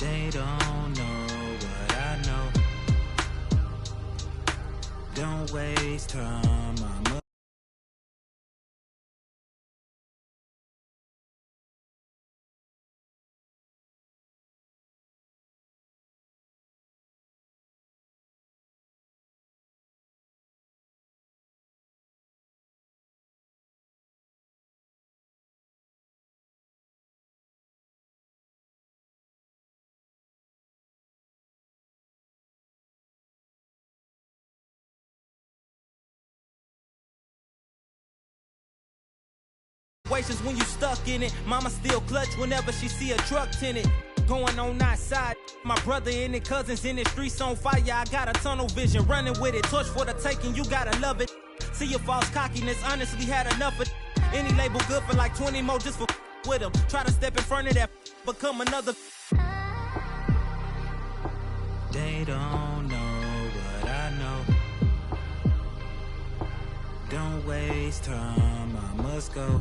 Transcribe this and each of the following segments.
They don't know what I know. Don't waste time, I'm when you stuck in it. Mama still clutch whenever she see a truck tinted. Going on outside, my brother in it, cousins in the streets on fire. I got a tunnel vision, running with it. Torch for the taking, you gotta love it. See your false cockiness, honestly had enough of any label good for like 20 more just for with them. Try to step in front of that, become another. They don't know what I know. Don't waste time, I must go.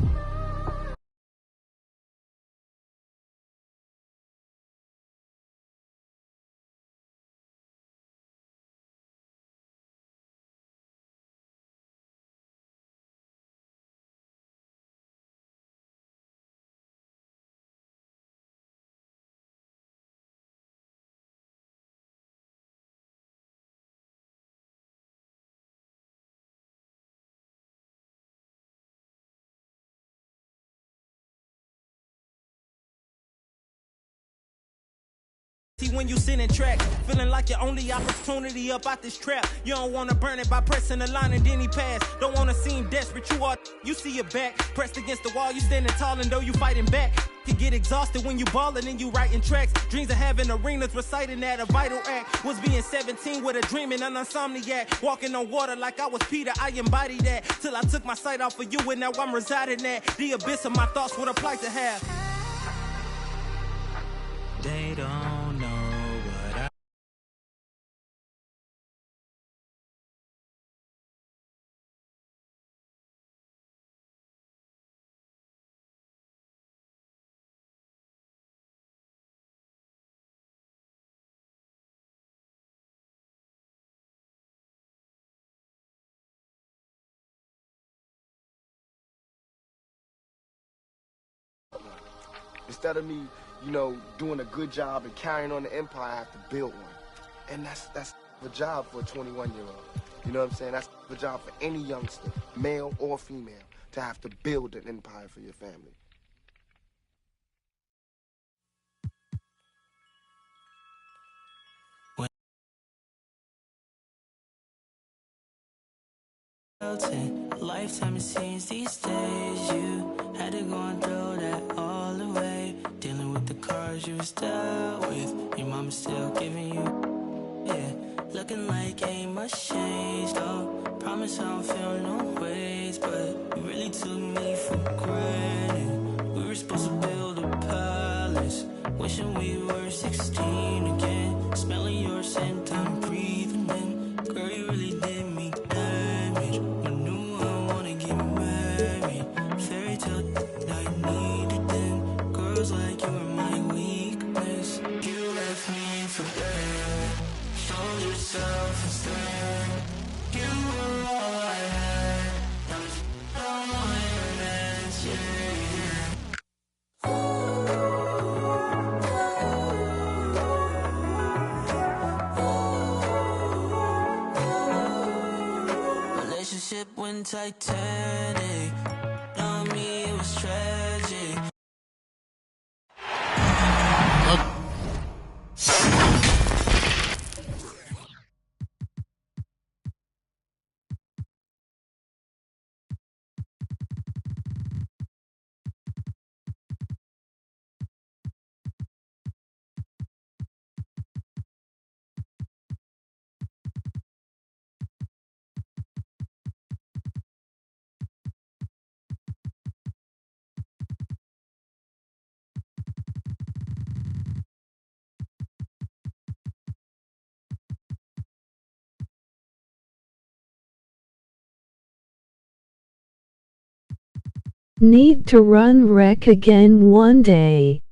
See when you sitting track, feeling like your only opportunity up out this trap. You don't wanna burn it by pressing the line and then he pass. Don't wanna seem desperate, you see your back pressed against the wall, you standing tall and though you fighting back. You get exhausted when you ballin' and you writing tracks. Dreams of having arenas, reciting that a vital act. Was being 17 with a dream and an insomniac. Walking on water like I was Peter, I embodied that. Till I took my sight off of you and now I'm residing at the abyss of my thoughts, what a plight to have. They don't know what I Instead of me, doing a good job and carrying on the empire, I have to build one. And that's the job for a 21-year-old. You know what I'm saying? That's the job for any youngster, male or female, to have to build an empire for your family. Lifetime it seems these days. You had to go and throw that all away. Dealing with the cards you was dealt with. Your mama's still giving you, yeah. Looking like ain't much changed, though. Promise I don't feel no ways, but you really took me for granted. We were supposed to build a palace. Wishing we were 16 again. Smelling your scent, I'm breathing in. Girl, you really did me damage. I knew I wanna get married. Fairy tale I needed then. Girls like you are my weakness. You left me for dead. Showed yourself instead. You were all I had. I was all my romance, yeah. Relationship went Titanic. On me it was tragic. Need to run rec again one day.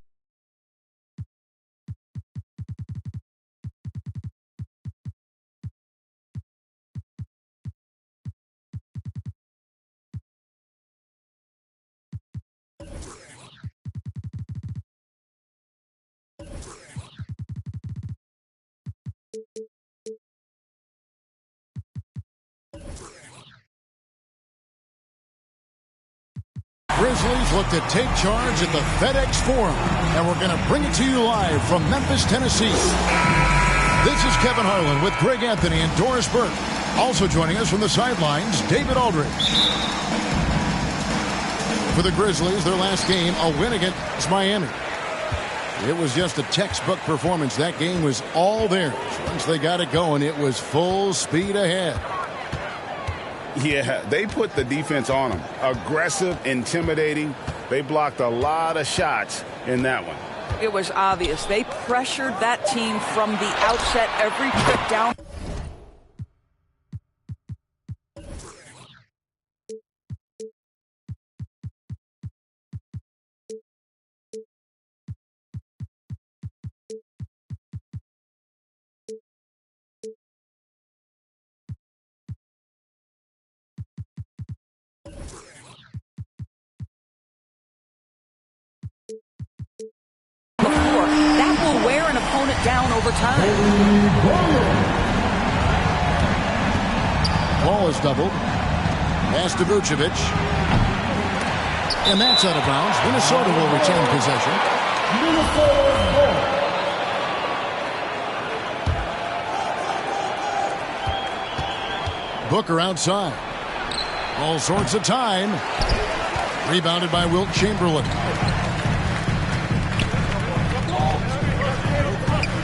Grizzlies look to take charge at the FedEx Forum, and we're going to bring it to you live from Memphis, Tennessee. This is Kevin Harlan with Greg Anthony and Doris Burke. Also joining us from the sidelines, David Aldridge. For the Grizzlies, their last game, a win against Miami. It was just a textbook performance. That game was all theirs. Once they got it going, it was full speed ahead. Yeah, they put the defense on them. Aggressive, intimidating. They blocked a lot of shots in that one. It was obvious. They pressured that team from the outset every trip down. That will wear an opponent down over time. Ball is doubled. Pass to Vucevic. And that's out of bounds. Minnesota will retain possession. Booker outside. All sorts of time. Rebounded by Wilt Chamberlain.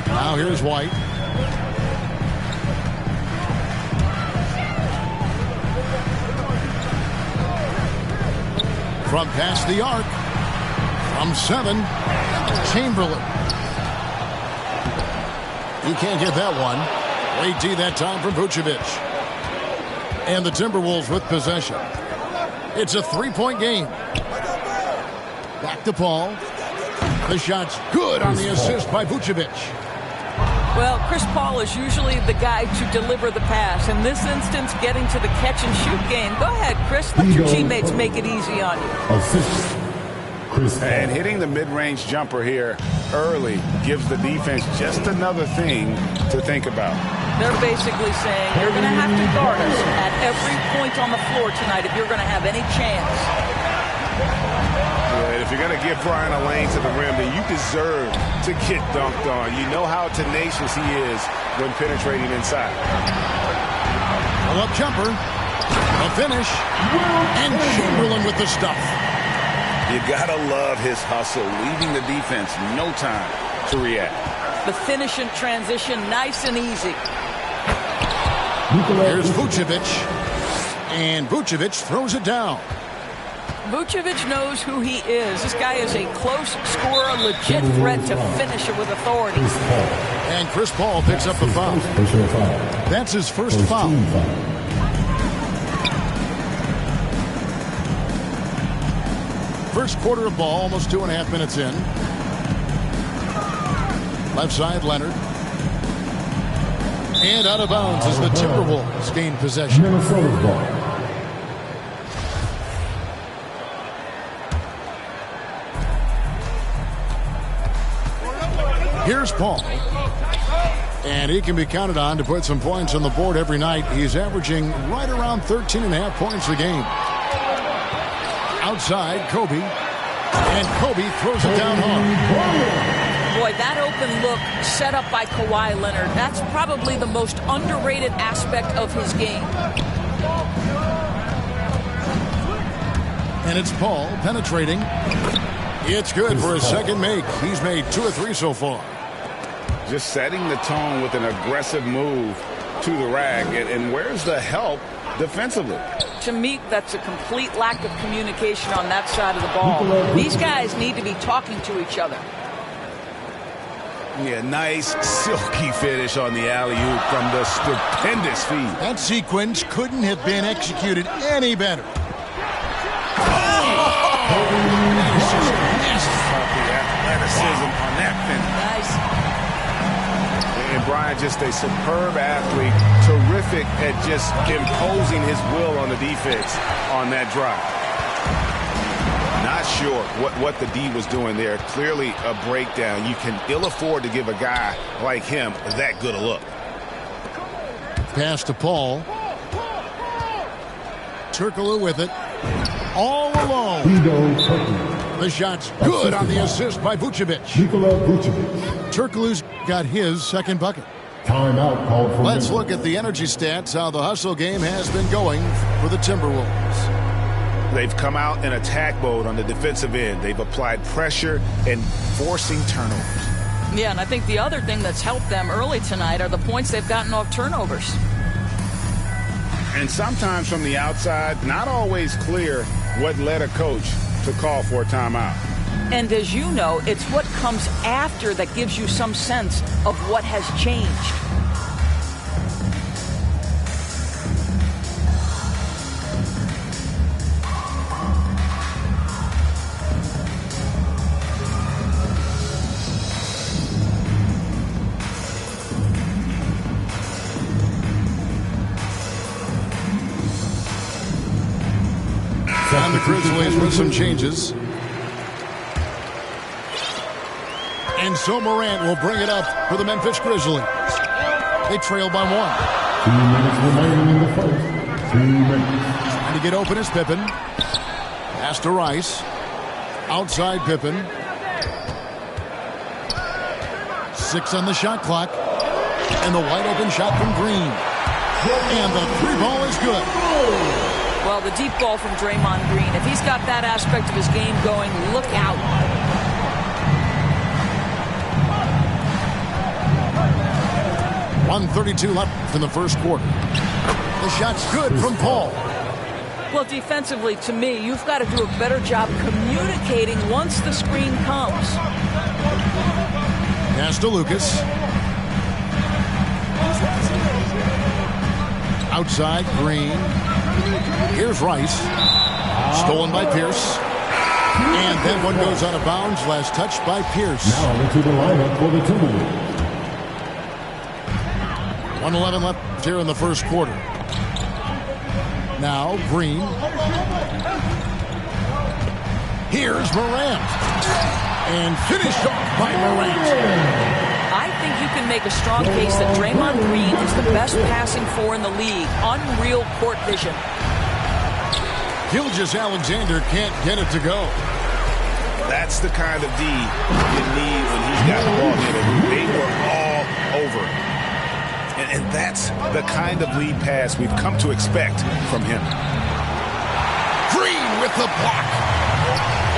Now here's White. From past the arc. From 7. Chamberlain. He can't get that one. Great D that time from Vucevic. And the Timberwolves with possession. It's a 3-point game. Back to Paul. The shot's good on the assist by Vucevic. Well, Chris Paul is usually the guy to deliver the pass. In this instance, getting to the catch-and-shoot game. Go ahead, Chris. Let your teammates make it easy on you. And hitting the mid-range jumper here early gives the defense just another thing to think about. They're basically saying you're going to have to guard us at every point on the floor tonight if you're going to have any chance. Yeah, and if you're going to give Brian a lane to the rim, then you deserve to get dunked on. You know how tenacious he is when penetrating inside. Pull-up jumper. A finish. And Chamberlain with the stuff. You got to love his hustle, leaving the defense no time to react. The finish in transition, nice and easy. Here's Vucevic. And Vucevic throws it down. Vucevic knows who he is. This guy is a close scorer, a legit threat to finish it with authority. And Chris Paul picks up the foul. That's his first foul. First quarter of ball, almost 2.5 minutes in. Left side, Leonard. And out of bounds as the Timberwolves gain possession. Minnesota's ball. Here's Paul. And he can be counted on to put some points on the board every night. He's averaging right around 13.5 points a game. Outside, Kobe. And Kobe throws it down hard. Boy, that open look set up by Kawhi Leonard, that's probably the most underrated aspect of his game. And it's Paul penetrating. It's good for his second make. He's made 2 or 3 so far. Just setting the tone with an aggressive move to the rack. And where's the help defensively? To me, that's a complete lack of communication on that side of the ball. These guys need to be talking to each other. Yeah, nice silky finish on the alley-oop from the stupendous feed. That sequence couldn't have been executed any better. The athleticism on that finish. Nice. And Brian, just a superb athlete, terrific at just imposing his will on the defense on that drive. Not sure what the D was doing there. Clearly a breakdown. You can ill afford to give a guy like him that good a look. Pass to Paul. Turkoglu with it. All alone. The shot's good on the assist by Vucevic. Turkoglu's got his second bucket. Timeout called for. Let's look at the energy stats, how the hustle game has been going for the Timberwolves. They've come out in attack mode on the defensive end. They've applied pressure and forcing turnovers. Yeah, and I think the other thing that's helped them early tonight are the points they've gotten off turnovers. And sometimes from the outside, not always clear what led a coach to call for a timeout. And as you know, it's what comes after that gives you some sense of what has changed. And the Grizzlies with some changes. And so Morant will bring it up for the Memphis Grizzlies. They trail by 1. 2 minutes remaining in the first. 2 minutes. Trying to get open is Pippen. Pass to Rice. Outside Pippen. 6 on the shot clock. And the wide open shot from Green. And the 3-ball is good. Well, the deep ball from Draymond Green. If he's got that aspect of his game going, look out. .132 left in the first quarter. The shot's good from Paul. Well, defensively, to me, you've got to do a better job communicating once the screen comes. Pass to Lucas. Outside, Green. Here's Rice. Stolen by Pierce. And that one goes out of bounds. Last touch by Pierce. Now into the lineup for the Timberwolves. 1:11 left here in the first quarter. Now Green. Here's Morant. And finished off by Morant. I think you can make a strong case that Draymond Green is the best passing four in the league. Unreal court vision. Gilgeous-Alexander can't get it to go. That's the kind of D you need when he's got the ball in it. They were all over. And that's the kind of lead pass we've come to expect from him. Green with the block.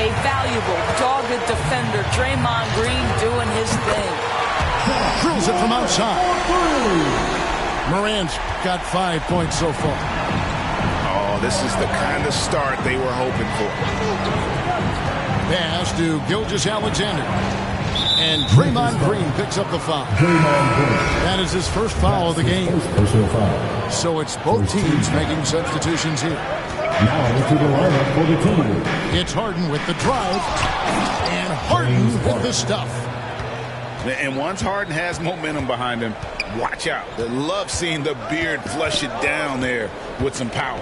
A valuable, dogged defender. Draymond Green doing his thing. Drills it from outside. Morant's got 5 points so far. Oh, this is the kind of start they were hoping for. Pass to Gilgeous-Alexander. And Draymond Green picks up the foul. That is his first foul of the game. Personal foul. So it's both teams making substitutions here. Now into the lineup for the Timberwolves. It's Harden with the drive. And Harden with the stuff. And once Harden has momentum behind him, watch out. They love seeing the beard flush it down there with some power.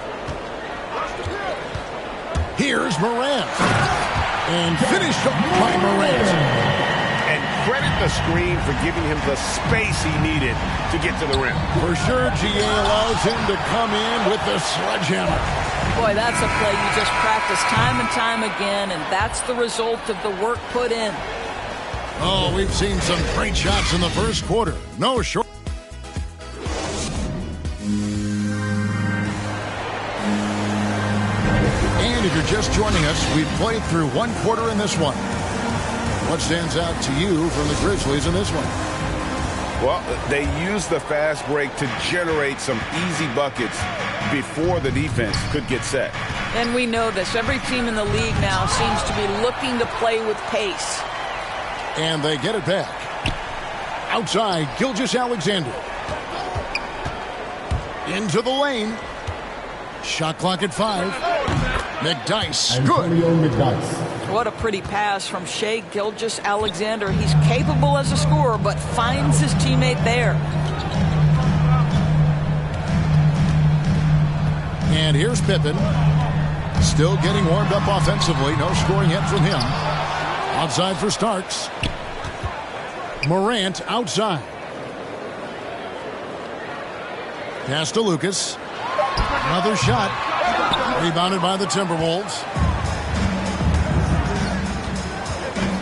Here's Morant. And finished off by Morant. And credit the screen for giving him the space he needed to get to the rim. For sure, GA allows him to come in with the sledgehammer. Boy, that's a play you just practice time and time again, and that's the result of the work put in. Oh, we've seen some great shots in the first quarter. No short. And if you're just joining us, we've played through one quarter in this one. What stands out to you from the Grizzlies in this one? Well, they used the fast break to generate some easy buckets before the defense could get set. And we know this. Every team in the league now seems to be looking to play with pace. And they get it back. Outside, Gilgeous-Alexander. Into the lane. Shot clock at 5. McDyess, good. What a pretty pass from Shai Gilgeous-Alexander. He's capable as a scorer, but finds his teammate there. And here's Pippen. Still getting warmed up offensively. No scoring yet from him. Outside for Starks. Morant outside. Pass to Lucas. Another shot. Rebounded by the Timberwolves.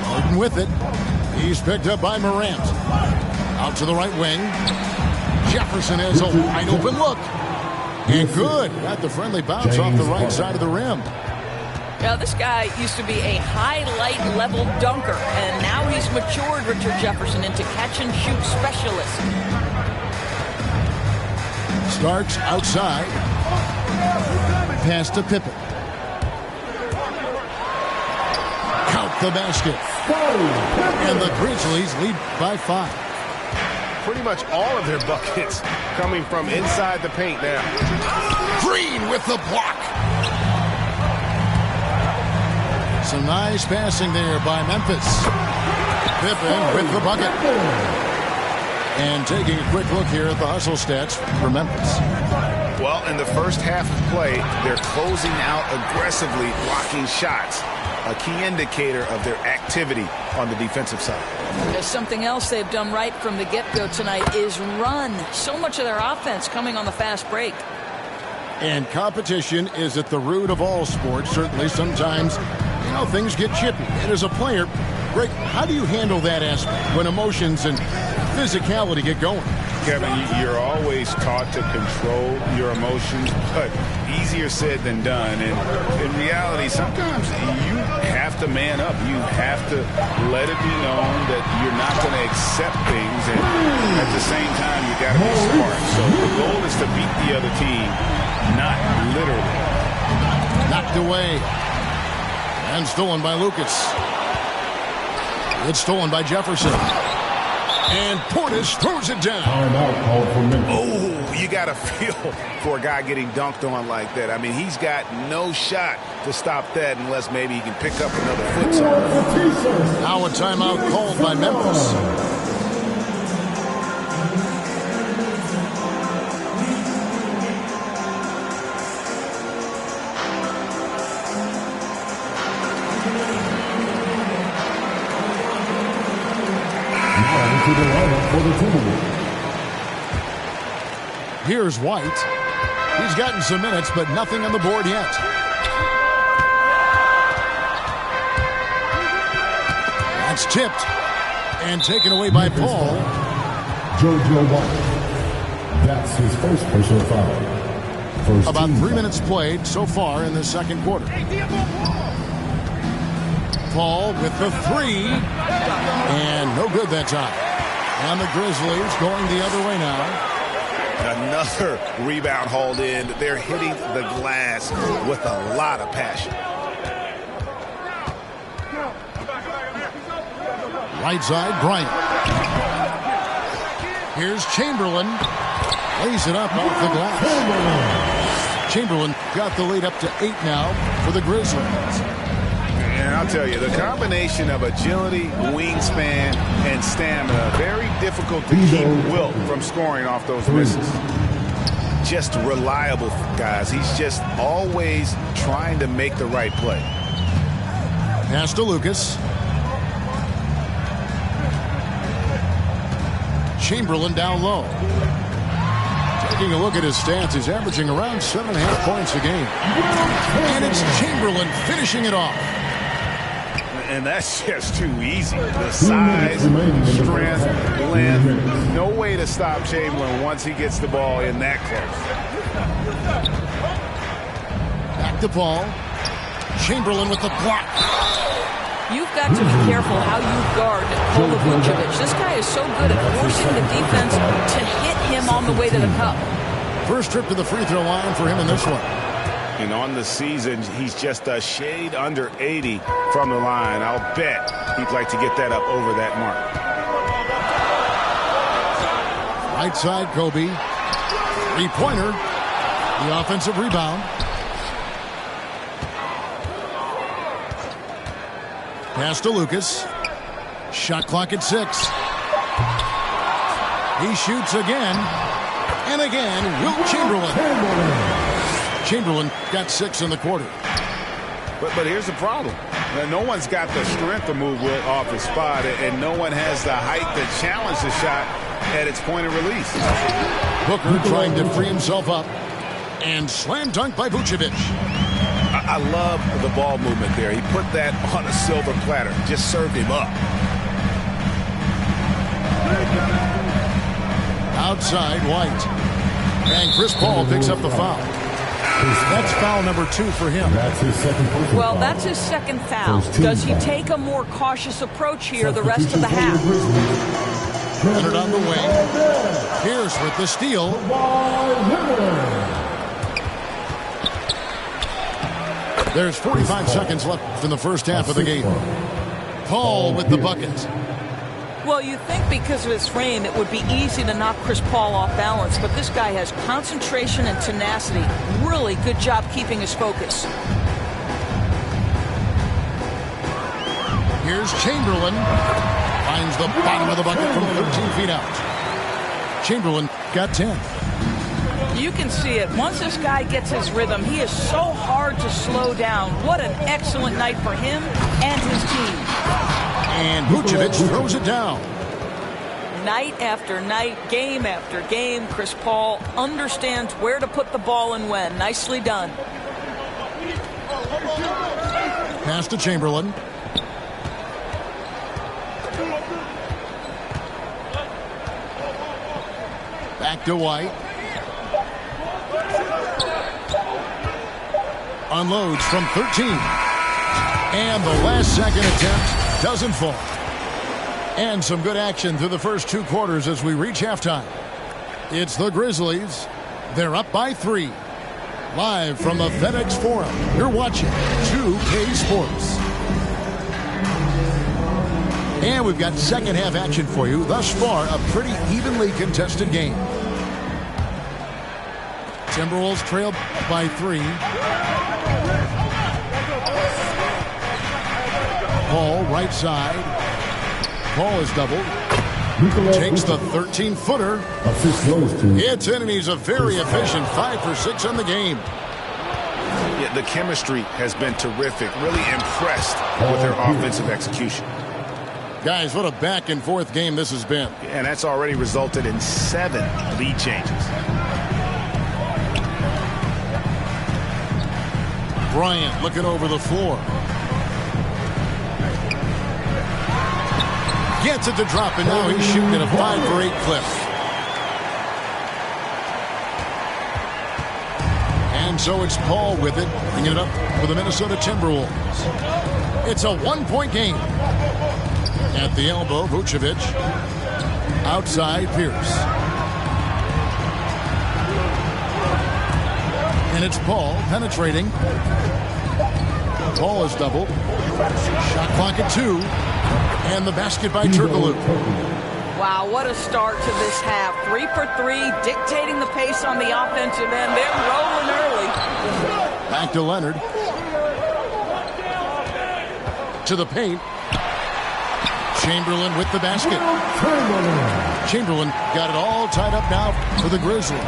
Harden with it. He's picked up by Morant. Out to the right wing. Jefferson has a wide open look. And good. Got the friendly bounce off the right side of the rim. Now, this guy used to be a highlight-level dunker, and now he's matured Richard Jefferson into catch-and-shoot specialist. Starks outside. Pass to Pippen. Count the basket. And the Grizzlies lead by 5. Pretty much all of their buckets coming from inside the paint now. Green with the block. Some nice passing there by Memphis. Pippen with the bucket. And taking a quick look here at the hustle stats for Memphis. Well, in the first half of play, they're closing out aggressively, blocking shots. A key indicator of their activity on the defensive side. There's something else they've done right from the get-go tonight is run. So much of their offense coming on the fast break. And competition is at the root of all sports. Certainly sometimes, things get chippy. And as a player, Greg, how do you handle that aspect when emotions and physicality get going? Kevin, you're always taught to control your emotions, but easier said than done. And in reality, sometimes you have to man up. You have to let it be known that you're not going to accept things. And at the same time, you got to be smart. So the goal is to beat the other team, not literally. Knocked away. And stolen by Lucas. It's stolen by Jefferson. And Portis throws it down. Oh, you got to feel for a guy getting dunked on like that. I mean, he's got no shot to stop that unless maybe he can pick up another foot somewhere. Now a timeout called by Memphis. To the lineup for the Timberwolves. Here's White. He's gotten some minutes, but nothing on the board yet. That's tipped and taken away by Paul. JoJo White. That's his first personal foul. About 3 minutes played so far in the second quarter. Paul with the three. And no good that time. And the Grizzlies going the other way now. Another rebound hauled in. They're hitting the glass with a lot of passion. Right side, Bryant. Here's Chamberlain. Lays it up off the glass. Chamberlain got the lead up to 8 now for the Grizzlies. And I'll tell you, the combination of agility, wingspan, and stamina, very difficult to keep Wilt from scoring off those misses. Just reliable, guys. He's just always trying to make the right play. Pass to Lucas. Chamberlain down low. Taking a look at his stats, he's averaging around 7.5 points a game. And it's Chamberlain finishing it off. And that's just too easy. The size, strength, length, no way to stop Chamberlain once he gets the ball in that close. Back to Paul. Chamberlain with the block. You've got to be careful how you guard Nikola Vucevic. This guy is so good at forcing the defense to hit him on the way to the cup. First trip to the free throw line for him in this one. And on the season, he's just a shade under 80 from the line. I'll bet he'd like to get that up over that mark. Right side, Kobe. Three-pointer. The offensive rebound. Pass to Lucas. Shot clock at 6. He shoots again. And again, Wilt Chamberlain. Chamberlain got 6 in the quarter. But here's the problem. No one's got the strength to move Wilt off his spot, and no one has the height to challenge the shot at its point of release. Booker trying to free himself up. And slam dunk by Vucevic. I love the ball movement there. He put that on a silver platter. Just served him up. Outside, White. And Chris Paul picks up the foul. That's foul number 2 for him. That's his second personal foul. Well, that's his second foul. Does he take a more cautious approach here the rest of the half? Leonard on the wing. Pierce with the steal. There's 45 seconds left in the first half of the game. Paul with the bucket. Well, you think because of his frame it would be easy to knock Chris Paul off balance, but this guy has concentration and tenacity. Really good job keeping his focus. Here's Chamberlain. Finds the bottom of the bucket from 13 feet out. Chamberlain got 10. You can see it. Once this guy gets his rhythm, he is so hard to slow down. What an excellent night for him and his team. And Vucevic throws it down. Night after night, game after game, Chris Paul understands where to put the ball and when. Nicely done. Pass to Chamberlain. Back to White. Unloads from 13. And the last second attempt doesn't fall. And some good action through the first 2 quarters as we reach halftime. It's the Grizzlies. They're up by 3. Live from the FedEx Forum, you're watching 2K Sports. And we've got second half action for you. Thus far, a pretty evenly contested game. Timberwolves trail by 3. Paul, right side. Paul is doubled. Takes the 13-footer. It's in, and he's a very efficient 5 for 6 on the game. Yeah, the chemistry has been terrific. Really impressed with their offensive execution. Guys, what a back-and-forth game this has been. And that's already resulted in 7 lead changes. Bryant looking over the floor. Gets it to drop, and now he's shooting at a 5 for 8 clip. And so it's Paul with it, bringing it up for the Minnesota Timberwolves. It's a 1-point game. At the elbow, Vucevic. Outside, Pierce. And it's Paul penetrating. Paul is doubled. Shot clock at 2. And the basket by Turkoglu. Wow, what a start to this half. 3 for 3, dictating the pace on the offensive end. They're rolling early. Back to Leonard. To the paint. Chamberlain with the basket. Chamberlain got it all tied up now for the Grizzlies.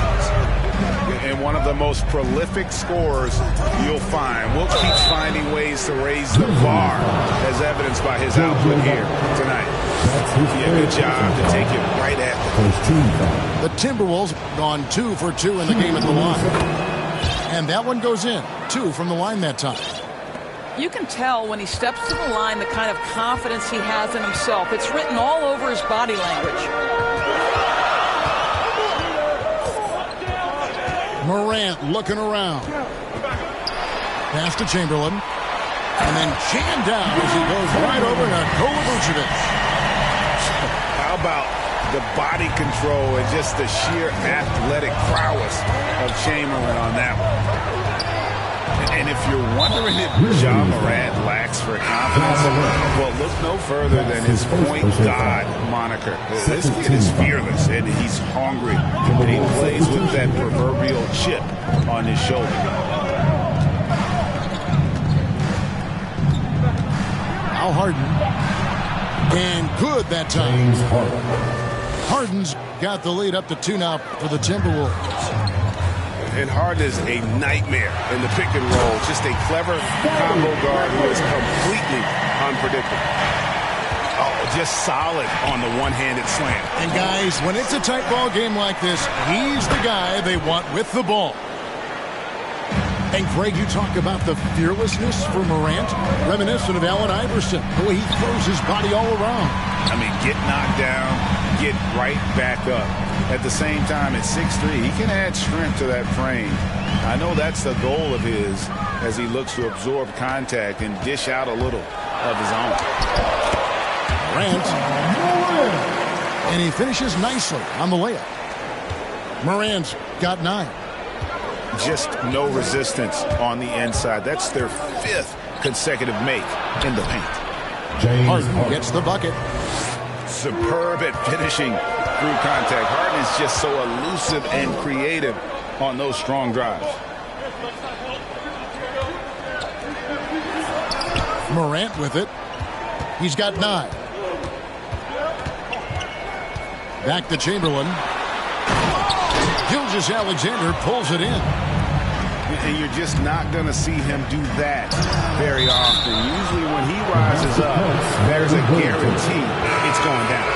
And one of the most prolific scorers you'll find. Will keep finding ways to raise the bar, as evidenced by his output here tonight. Yeah, good job to take it right at them. The Timberwolves gone 2 for 2 in the game at the line. And that one goes in. 2 from the line that time. You can tell when he steps to the line the kind of confidence he has in himself. It's written all over his body language. Morant looking around. Pass to Chamberlain. And then jammed down as he goes right over to Vucevic. How about the body control and just the sheer athletic prowess of Chamberlain on that one? And if you're wondering if Ja Morant lacks for confidence, well, look no further than his point guard moniker. This kid is fearless, and he's hungry. And he plays with that proverbial chip on his shoulder. Al Harden. And good that time. Harden's got the lead up to 2 now for the Timberwolves. And Harden is a nightmare in the pick and roll. Just a clever combo guard who is completely unpredictable. Oh, just solid on the one-handed slam. And guys, when it's a tight ball game like this, he's the guy they want with the ball. And Greg, you talk about the fearlessness for Morant, reminiscent of Allen Iverson, the way he throws his body all around. I mean, get knocked down, get right back up. At the same time, at 6'3", he can add strength to that frame. I know that's the goal of his as he looks to absorb contact and dish out a little of his own. Morant. And he finishes nicely on the layup. Morant's got 9. Just no resistance on the inside. That's their 5th consecutive make in the paint. Harden gets the bucket. Superb at finishing through contact. Harden is just so elusive and creative on those strong drives. Morant with it. He's got 9. Back to Chamberlain. Gilgeous-Alexander pulls it in. And you're just not going to see him do that very often. Usually when he rises up, there's a guarantee it's going down.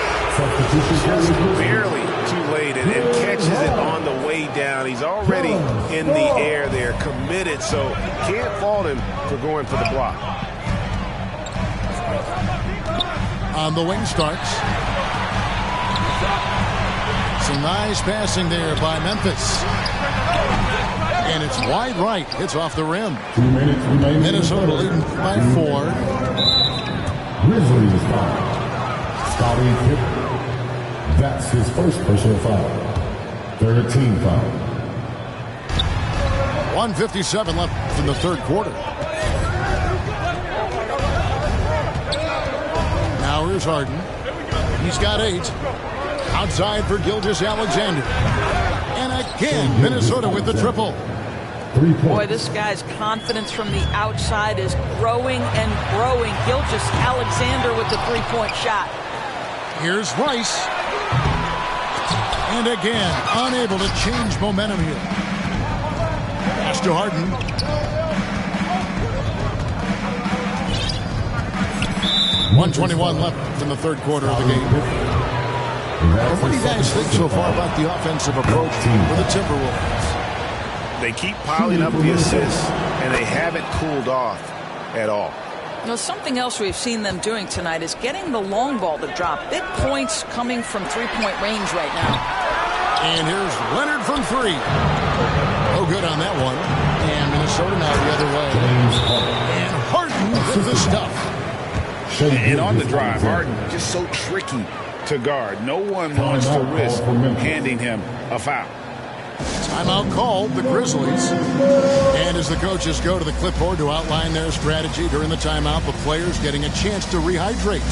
Just barely too late and catches it on the way down. He's already in the air there, committed, so can't fault him for going for the block. On the wing starts. Some nice passing there by Memphis. And it's wide right. It's off the rim. 2 minutes remaining. Minnesota leading by 4. Grizzlies foul. Scottie Pippen. That's his first personal foul. 13 foul. 1:57 left in the third quarter. Now here's Harden. He's got 8. Outside for Gilgeous-Alexander. And again, Minnesota with the triple. Boy, this guy's confidence from the outside is growing and growing. Gilgeous-Alexander with the three-point shot. Here's Rice. And again, unable to change momentum here. Pass to Harden. .121 left in the third quarter of the game. What do you guys think so far about the offensive approach for the Timberwolves? They keep piling up the assists, and they haven't cooled off at all. You know, something else we've seen them doing tonight is getting the long ball to drop. Big points coming from three-point range right now. And here's Leonard from 3. Oh, good on that one. And Minnesota now the other way. And Harden with the stuff. And on the drive, Harden just so tricky to guard. No one wants to risk handing him a foul. Timeout called, the Grizzlies. And as the coaches go to the clipboard to outline their strategy during the timeout, the players getting a chance to rehydrate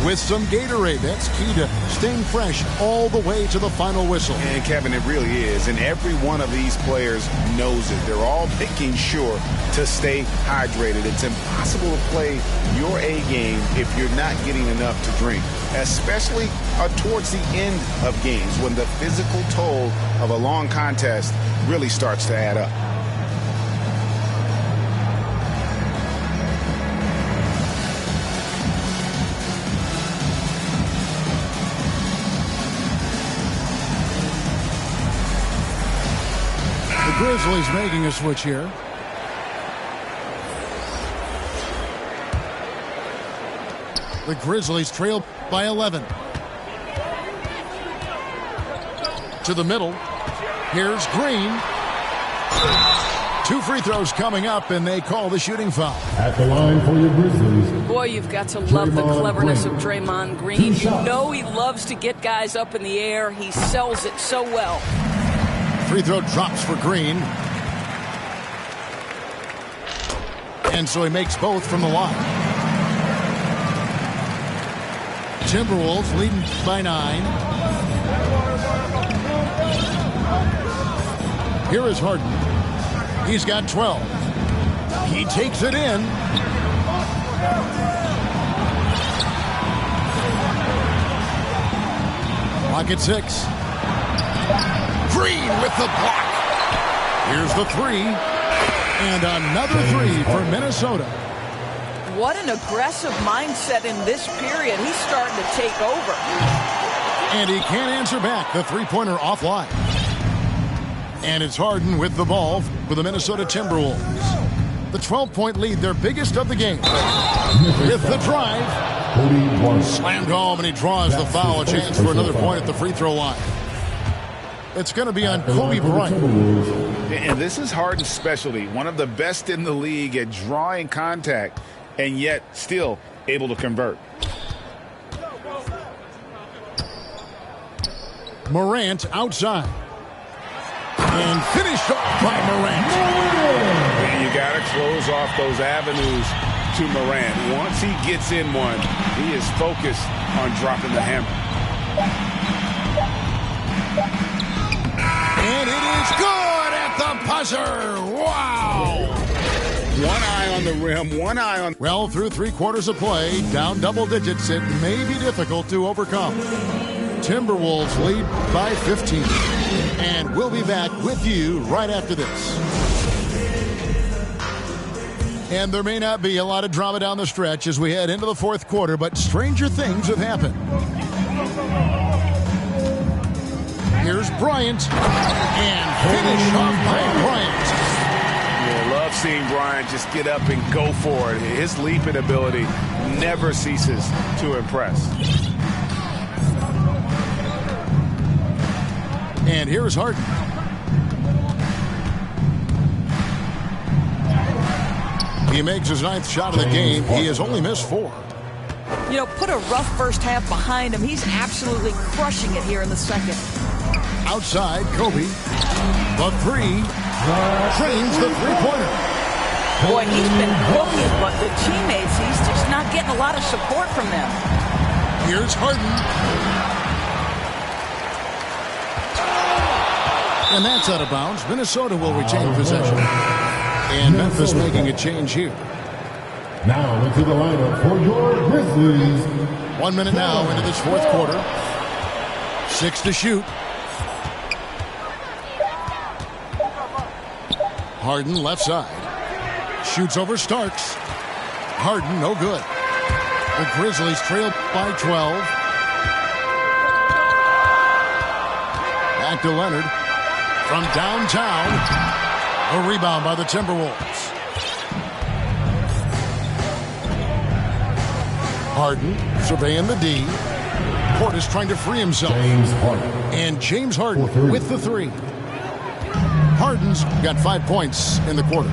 with some Gatorade. That's key to staying fresh all the way to the final whistle. And Kevin, it really is. And every one of these players knows it. They're all making sure to stay hydrated. It's impossible to play your A game if you're not getting enough to drink, especially towards the end of games when the physical toll of a long contest really starts to add up. The Grizzlies making a switch here. The Grizzlies trail by 11. To the middle. Here's Green. 2 free throws coming up, and they call the shooting foul. At the line for your Grizzlies. Boy, you've got to love the cleverness of Draymond Green. You know he loves to get guys up in the air. He sells it so well. Free throw drops for Green. And so he makes both from the line. Timberwolves leading by 9. Here is Harden. He's got 12. He takes it in. Clock at 6. Green with the block. Here's the 3. And another 3 for Minnesota. What an aggressive mindset in this period. He's starting to take over. And he can't answer back. The three-pointer offline. And it's Harden with the ball for the Minnesota Timberwolves. The 12-point lead, their biggest of the game. With the drive. Slammed home, and he draws the foul. A chance for another point at the free throw line. It's going to be on Kobe Bryant. And this is Harden's specialty. One of the best in the league at drawing contact, and yet still able to convert. Morant outside. And finished off by Morant. And you got to close off those avenues to Morant. Once he gets in one, he is focused on dropping the hammer. And it is good at the buzzer. Wow. One eye on the rim, one eye on... Well, through 3 quarters of play, down double digits, it may be difficult to overcome. Timberwolves lead by 15. And we'll be back with you right after this. And there may not be a lot of drama down the stretch as we head into the 4th quarter, but stranger things have happened. Here's Bryant. And finish off by Bryant. Yeah, love seeing Bryant just get up and go for it. His leaping ability never ceases to impress. And here's Harden. He makes his 9th shot of the game. He has only missed 4. You know, put a rough first half behind him. He's absolutely crushing it here in the second. Outside, Kobe. The 3. Trains the three-pointer. Boy, he's been cooking, but the teammates, he's just not getting a lot of support from them. Here's Harden. And that's out of bounds. Minnesota will retain possession. And Memphis making a change here. Now into the lineup for your Grizzlies. 1 minute now into this 4th quarter. 6 to shoot. Harden left side. Shoots over Starks. Harden no good. The Grizzlies trail by 12. Back to Leonard. From downtown, a rebound by the Timberwolves. Harden surveying the D. Portis trying to free himself. And James Harden with the 3. Harden's got 5 points in the quarter.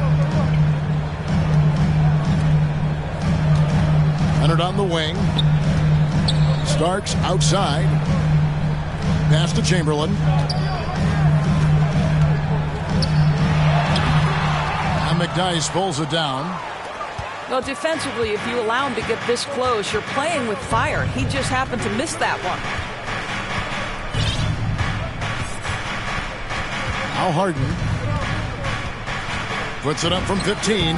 Leonard on the wing. Starks outside. Pass to Chamberlain. McDyess pulls it down. Well, defensively, if you allow him to get this close, you're playing with fire. He just happened to miss that one. Now Harden puts it up from 15.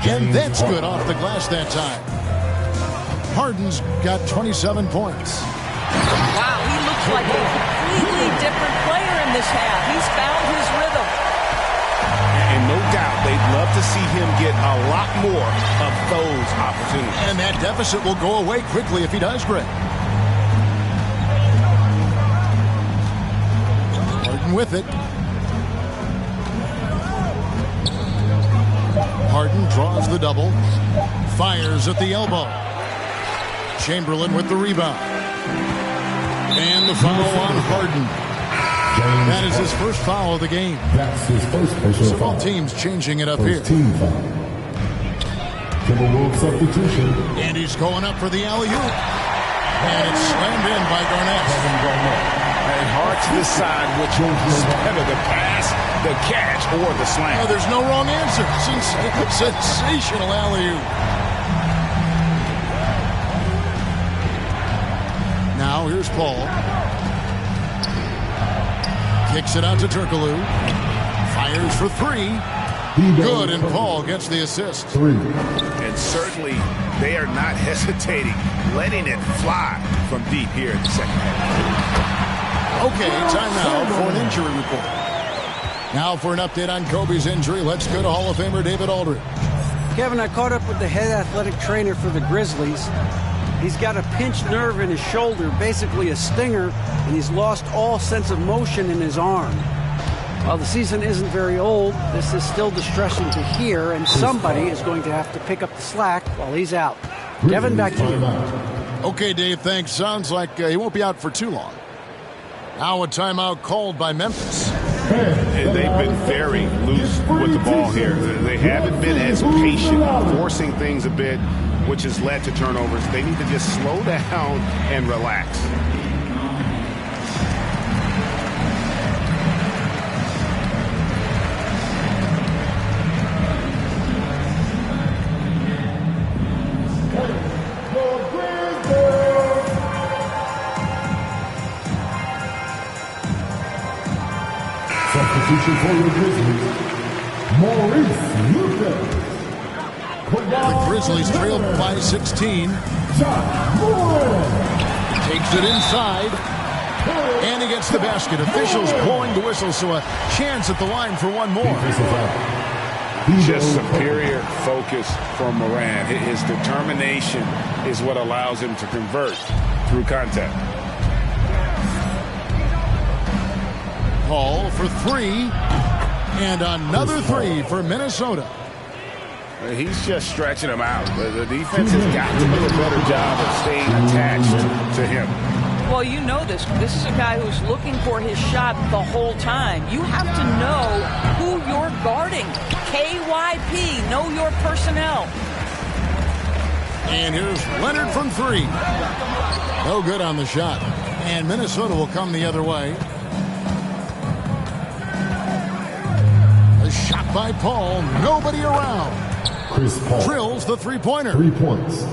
And that's good off the glass that time. Harden's got 27 points. Wow, he looks like a completely different player in this half. He's found his rhythm. And no doubt they'd love to see him get a lot more of those opportunities. And that deficit will go away quickly if he does, Greg. Harden with it. Harden draws the double. Fires at the elbow. Chamberlain with the rebound. And the foul on Harden. That is his first foul of the game. That's his first personal foul. Both teams changing it up here. Team foul. Timberwolves substitution. And he's going up for the alley-oop. And it's slammed in by Garnett. And hard to decide which one is better, the pass, the catch, or the slam. Oh, there's no wrong answer. Sensational alley-oop. Now here's Paul. Kicks it out to Turkoglu. Fires for 3. Good, and Paul gets the assist. 3. And certainly they are not hesitating, letting it fly from deep here in the second half. Okay, time now for an injury report. Now for an update on Kobe's injury, let's go to Hall of Famer David Aldridge. Kevin, I caught up with the head athletic trainer for the Grizzlies. He's got a pinched nerve in his shoulder, basically a stinger, and he's lost all sense of motion in his arm. Well, the season isn't very old. This is still distressing to hear, and somebody is going to have to pick up the slack while he's out. Kevin, back to you. Okay, Dave, thanks. Sounds like he won't be out for too long. Now a timeout called by Memphis. And they've been very loose with the ball here. They haven't been as patient, forcing things a bit, which has led to turnovers. They need to just slow down and relax. Substitution for the Grizzlies, Maurice Lucas. The Grizzlies trail by 16. Takes it inside. And he gets the basket. Officials blowing the whistle, so a chance at the line for one more. Just superior focus from Moran. His determination is what allows him to convert through contact. Paul for three. And another three for Minnesota. He's just stretching him out. The defense has got to do a better job of staying attached to him. Well, you know this. This is a guy who's looking for his shot the whole time. You have to know who you're guarding. KYP, know your personnel. And here's Leonard from three. No good on the shot. And Minnesota will come the other way. A shot by Paul. Nobody around. Chris Paul Drills the three-pointer. 3 points.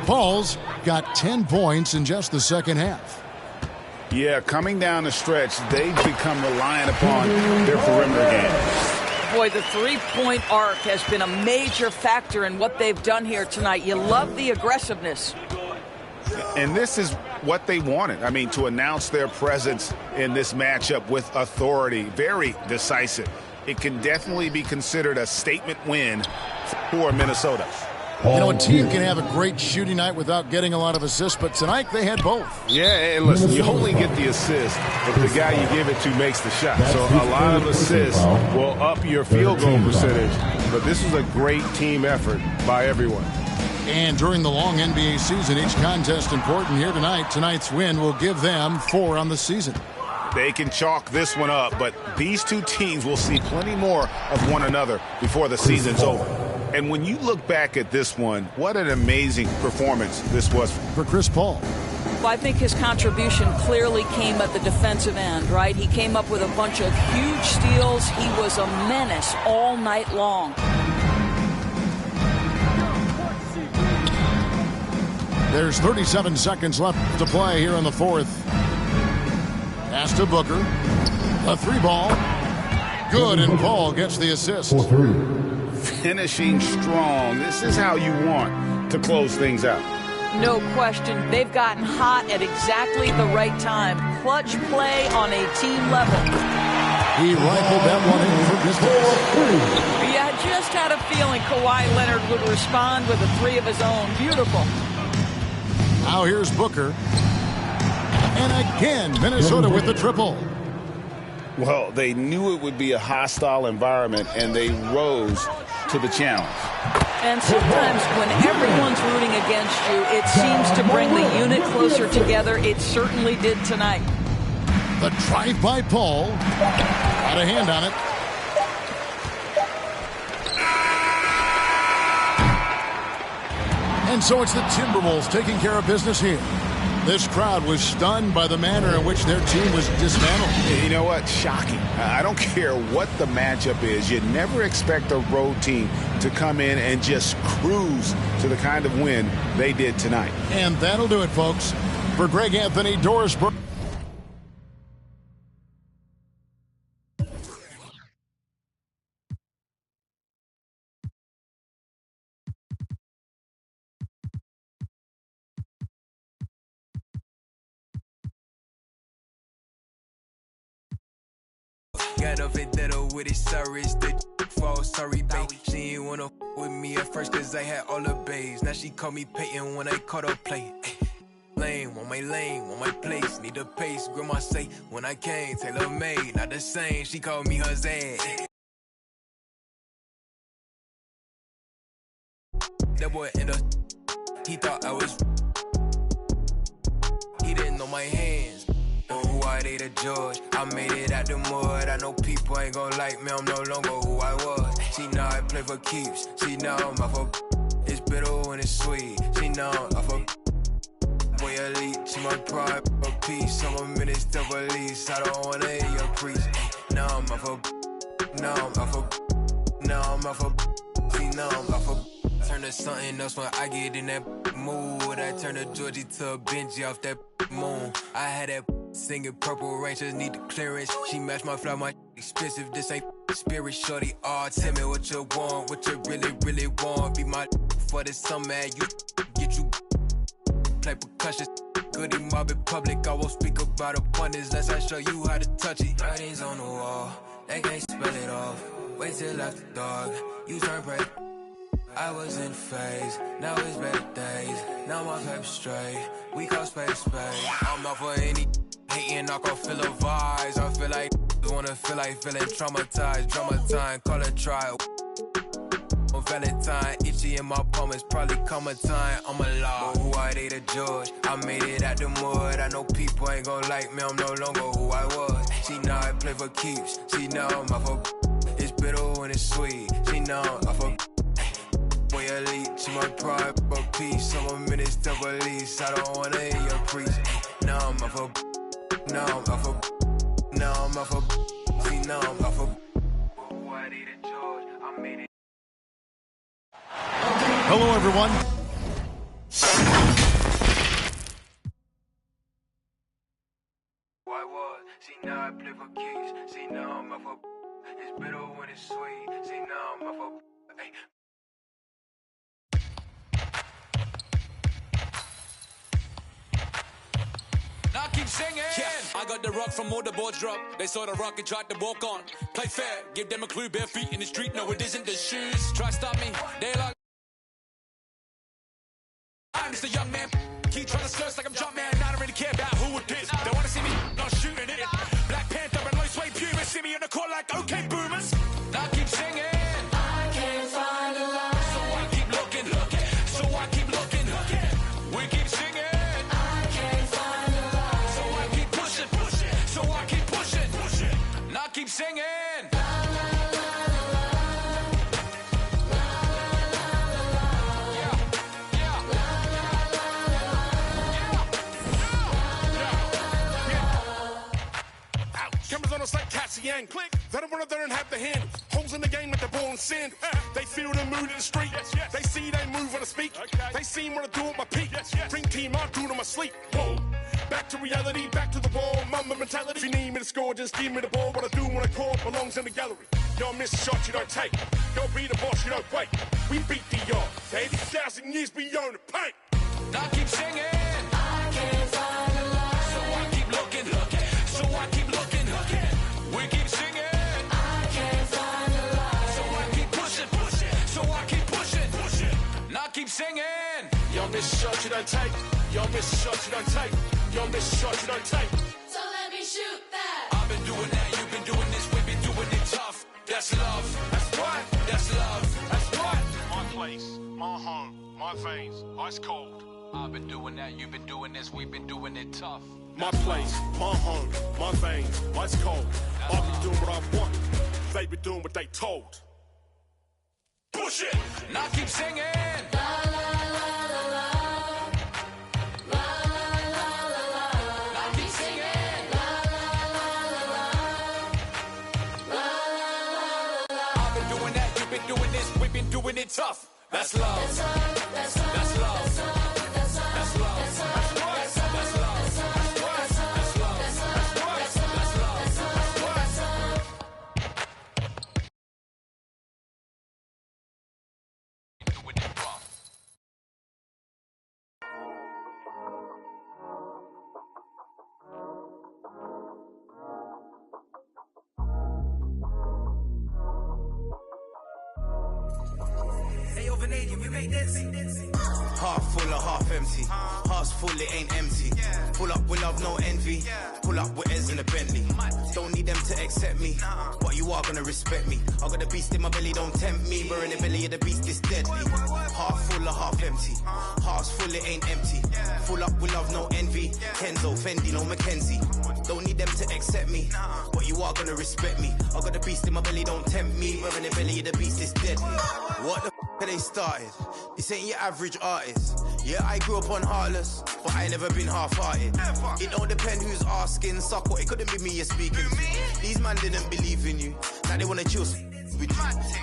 Paul's got 10 points in just the second half. Yeah, coming down the stretch, they've become reliant upon their perimeter game. Boy, the three-point arc has been a major factor in what they've done here tonight. You love the aggressiveness. And this is what they wanted. I mean, to announce their presence in this matchup with authority, very decisive. It can definitely be considered a statement win for Minnesota. You know, a team can have a great shooting night without getting a lot of assists, but tonight they had both. Yeah, and listen, you only get the assist if the guy you give it to makes the shot. So a lot of assists will up your field goal percentage, but this was a great team effort by everyone. And during the long NBA season, each contest important here tonight. Tonight's win will give them 4 on the season. They can chalk this one up, but these two teams will see plenty more of one another before the season's over. And when you look back at this one, what an amazing performance this was for Chris Paul. Well, I think his contribution clearly came at the defensive end, right? He came up with a bunch of huge steals. He was a menace all night long. There's 37 seconds left to play here in the fourth. Pass to Booker. A three ball. Good, and Paul gets the assist. Finishing strong. This is how you want to close things out. No question. They've gotten hot at exactly the right time. Clutch play on a team level. He rifled that one in for distance. Yeah, I just had a feeling Kawhi Leonard would respond with a three of his own. Beautiful. Now here's Booker. And again, Minnesota with the triple. Well, they knew it would be a hostile environment, and they rose to the challenge. And sometimes when everyone's rooting against you, it seems to bring the unit closer together. It certainly did tonight. The drive by Paul. Got a hand on it. And so it's the Timberwolves taking care of business here. This crowd was stunned by the manner in which their team was dismantled. You know what? Shocking. I don't care what the matchup is. You never expect a road team to come in and just cruise to the kind of win they did tonight. And that'll do it, folks. For Greg Anthony, Doris Burke. Got a vendetta with it, sorry, it's the fall, sorry, babe. She ain't wanna with me at first, cause I had all the babes. Now she call me Peyton when I caught her play. lane, want my lane, want my place, need a pace. Grandma say when I came, Taylor made, not the same. She called me her Zan. That boy in the, he thought I was. He didn't know my hands. Who I they the judge. I made it out the mud. I know people ain't gon' like me. I'm no longer who I was. She know I play for keeps. She know I'm off of. It's bitter when it's sweet. She know I'm off of. Boy elite. She my pride, a piece. I'm a minister police. I don't wanna hear your priest. Now I'm off of. Now I'm off of. Now I'm off of. She know I'm off of. Turn to something else when I get in that mood. I turn to Georgie to a Benji off that moon. I had that singing Purple Rangers need the clearance. She matched my flow, my expensive. This ain't spirit, shorty. All tell me what you want, what you really, really want. Be my for the summer, you get you play percussion. Goody mob in public, I won't speak about abundance unless I show you how to touch it. Writings on the wall, they can't spell it off. Wait till after dark, you turn break. I was in phase, now it's better days. Now my paper straight, we call space. I'm out for any hating, I can feel the vibes. I feel like wanna feel like feeling traumatized. Drama time, call it trial. On Valentine, itchy in my palm, it's probably coming time. I'm alive, but who I they the judge. I made it out the mud. I know people ain't gon' like me, I'm no longer who I was. She know I play for keeps. She know I'm off of. It's bitter when it's sweet. She know I'm off of. Boy elite, she my pride, a piece. I'm a minister police. I don't wanna hear your priest. Now I'm off of. Now I'm off of. Now I'm off of. See, now I'm off of. Hello, everyone. I was. See, now I play for keys. See, now I'm off of. It's bitter when it's sweet. See, now I'm off of. Hey. I keep singing. Yeah, I got the rock from all the boards drop. They saw the rock and tried to walk on. Play fair, give them a clue. Bare feet in the street. No, it isn't the shoes. Try stop me. They like. I'm just a young man. Keep trying to search like I'm Jumpman. I don't really care about who it is. They wanna see me not shooting it. Black Panther and low suede Pumas. See me on the court like okay boomers. I keep singing. I can't find a line. So I keep looking. So I keep looking. We keep singing. Keep singing. La, la, la, la, yeah, yeah. La, la, la, yeah. Cameras on us like Cassian. Click. They don't run up there and have the handles. Holes in the game with the ball and sandals. They feel the mood in the street. They see they move when I speak. They see what I do at my peak. Dream team, I do it on my sleep. Whoa. Back to reality, back to the wall, mama mentality. If you need me to score, just give me the ball. What I do when I call belongs in the gallery. Y'all miss a shot you don't take. Y'all be the boss, you don't wait. We beat the yard. 80,000 years beyond the paint. I keep singing. I can't find a line. So I keep looking. So I keep looking. We keep singing. I can't find a line. So I keep pushing. So I keep pushing. And I keep singing. Y'all miss a shot you don't take. Y'all miss a shot you don't take. Y'all miss a shot you don't take. So let me shoot that. I've been doing that, you've been doing this, we've been doing it tough. That's love. That's right. That's love. That's right. My place, my home, my veins, ice cold. I've been doing that, you've been doing this, we've been doing it tough. My place, my home, my veins, ice cold. I've been doing what I want. They been doing what they told. Push it. And I keep singing. Doing it tough. That's love. That's love. That's love. That's love. That's love. That's love. That's love. That's love. That's love. That's love. That's love. That's love. Half full or half empty. Heart's full, it ain't empty. Pull up with love, no envy. Pull up with Ez in a Bentley. Don't need them to accept me, but you are gonna respect me. I got a beast in my belly, don't tempt me. We're in the belly of the beast, is deadly. Half full or half empty. Heart's full, it ain't empty. Full up with love, no envy. Kenzo, Fendi, no Mackenzie. Don't need them to accept me, but you are gonna respect me. I got a beast in my belly, don't tempt me. We're in the belly of the beast, is deadly. What the f*** they started? This ain't your average artist. Yeah, I grew up on Heartless, but I never been half-hearted. It don't depend who's asking, suck what, it couldn't be me you're speaking to. These man didn't believe in you, now they wanna chill with you.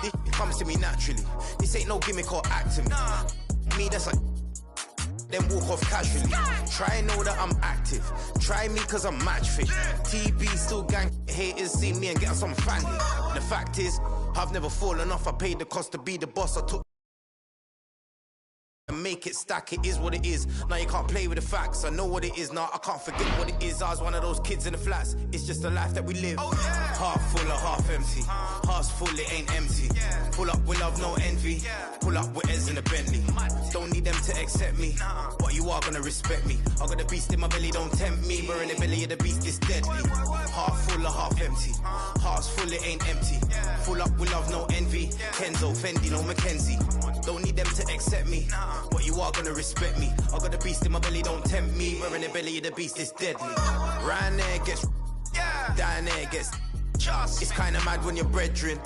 This comes to me naturally, this ain't no gimmick or acting. Me, that's like then walk off casually. Try and know that I'm active. Try me cause I'm match fit. TB still gang haters see me and get some family. The fact is, I've never fallen off. I paid the cost to be the boss. I took and make it stack, it is what it is. Now you can't play with the facts, I know what it is. Now I can't forget what it is. I was one of those kids in the flats, it's just the life that we live. Half full or half empty. Heart's full, it ain't empty. Pull up with love, no envy. Pull up with Ez in a Bentley. Don't need them to accept me, but you are gonna respect me. I got a beast in my belly, don't tempt me. We're in the belly of the beast, it's deadly. Half full or half empty. Heart's full, it ain't empty. Full up with love, no envy. Kenzo, Fendi, no Mackenzie. Don't need them to accept me, but you are gonna respect me. I got a beast in my belly, don't tempt me. We're in the belly of the beast, it's deadly. Round there gets down there gets it's kinda mad when you're brethren.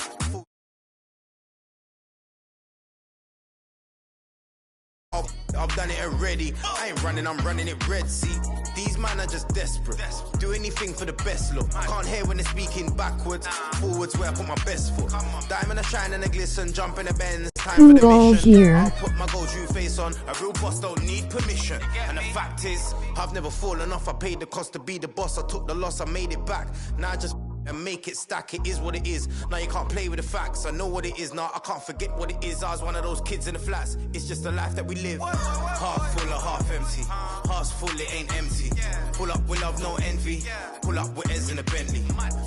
I've done it already. I ain't running, I'm running it red. See, these men are just desperate. Do anything for the best look. Can't hear when they're speaking backwards. Forwards where I put my best foot. Diamond a shine and a glisten, jump in a bend. Time for the mission. I'll put my gold true face on. A real boss don't need permission. And the fact is, I've never fallen off. I paid the cost to be the boss. I took the loss, I made it back. Now I just and make it stack, it is what it is. Now you can't play with the facts, I know what it is. Now I can't forget what it is. I was one of those kids in the flats, it's just the life that we live. Half full or half empty. Heart's full, it ain't empty. Pull up with love, no envy. Pull up with Ez in a Bentley.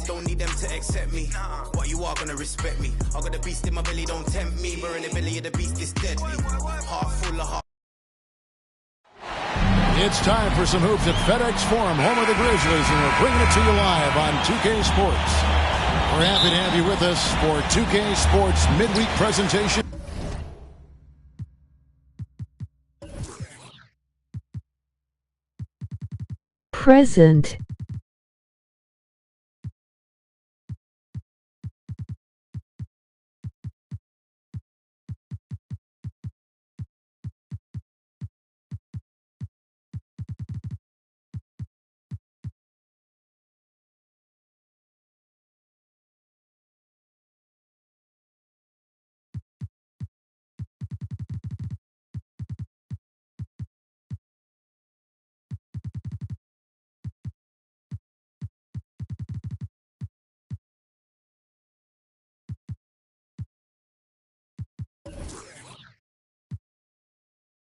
Don't need them to accept me, but you are gonna respect me. I got a beast in my belly, don't tempt me. We're in the belly of the beast, it's deadly. Half full or half. It's time for some hoops at FedEx Forum, home of the Grizzlies, and we're bringing it to you live on 2K Sports. We're happy to have you with us for 2K Sports midweek presentation. Present.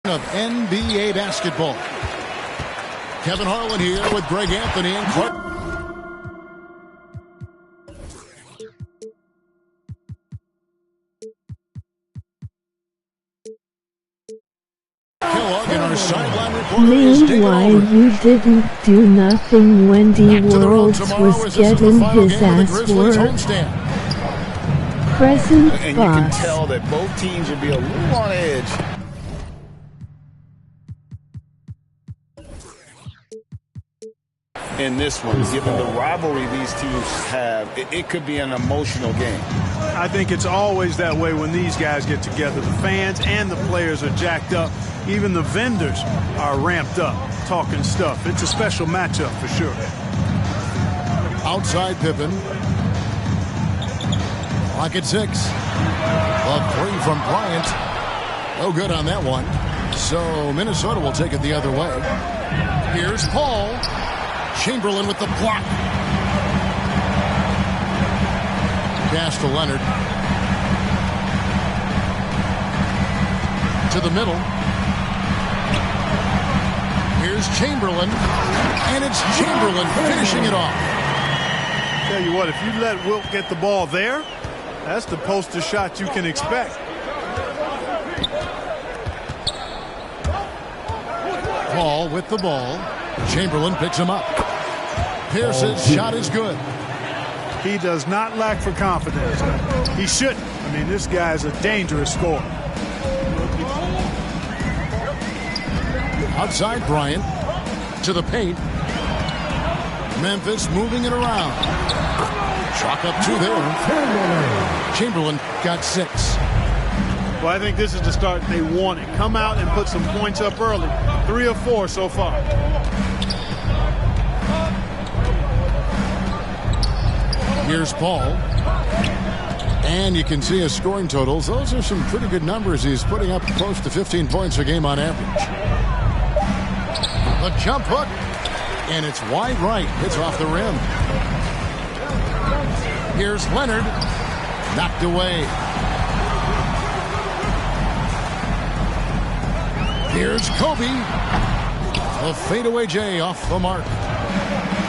Of NBA basketball. Kevin Harlan here with Greg Anthony and Clark. Kellogg and our sideline reporter is David Meanwhile, Olber. you didn't do nothing when D Worlds was getting his ass worked. Present And you can boss. tell that both teams would be a little on edge. In this one, given the rivalry these teams have, it could be an emotional game. I think it's always that way when these guys get together. The fans and the players are jacked up. Even the vendors are ramped up, talking stuff. It's a special matchup for sure. Outside Pippen. Clock at 6. A three from Bryant. No good on that one. So Minnesota will take it the other way. Here's Paul. Chamberlain with the block. Pass to Leonard. To the middle. Here's Chamberlain. And it's Chamberlain finishing it off. Tell you what, if you let Wilt get the ball there, that's the poster shot you can expect. Paul with the ball. Chamberlain picks him up. Pierce's shot is good. He does not lack for confidence. He shouldn't. I mean, this guy is a dangerous scorer. Outside Bryant to the paint. Memphis moving it around. Chalk up 2 there. Chamberlain got 6. Well, I think this is the start they wanted. Come out and put some points up early. 3 or 4 so far. Here's Paul. And you can see his scoring totals. Those are some pretty good numbers. He's putting up close to 15 points a game on average. The jump hook. And it's wide right. Hits off the rim. Here's Leonard. Knocked away. Here's Kobe. A fadeaway J off the mark.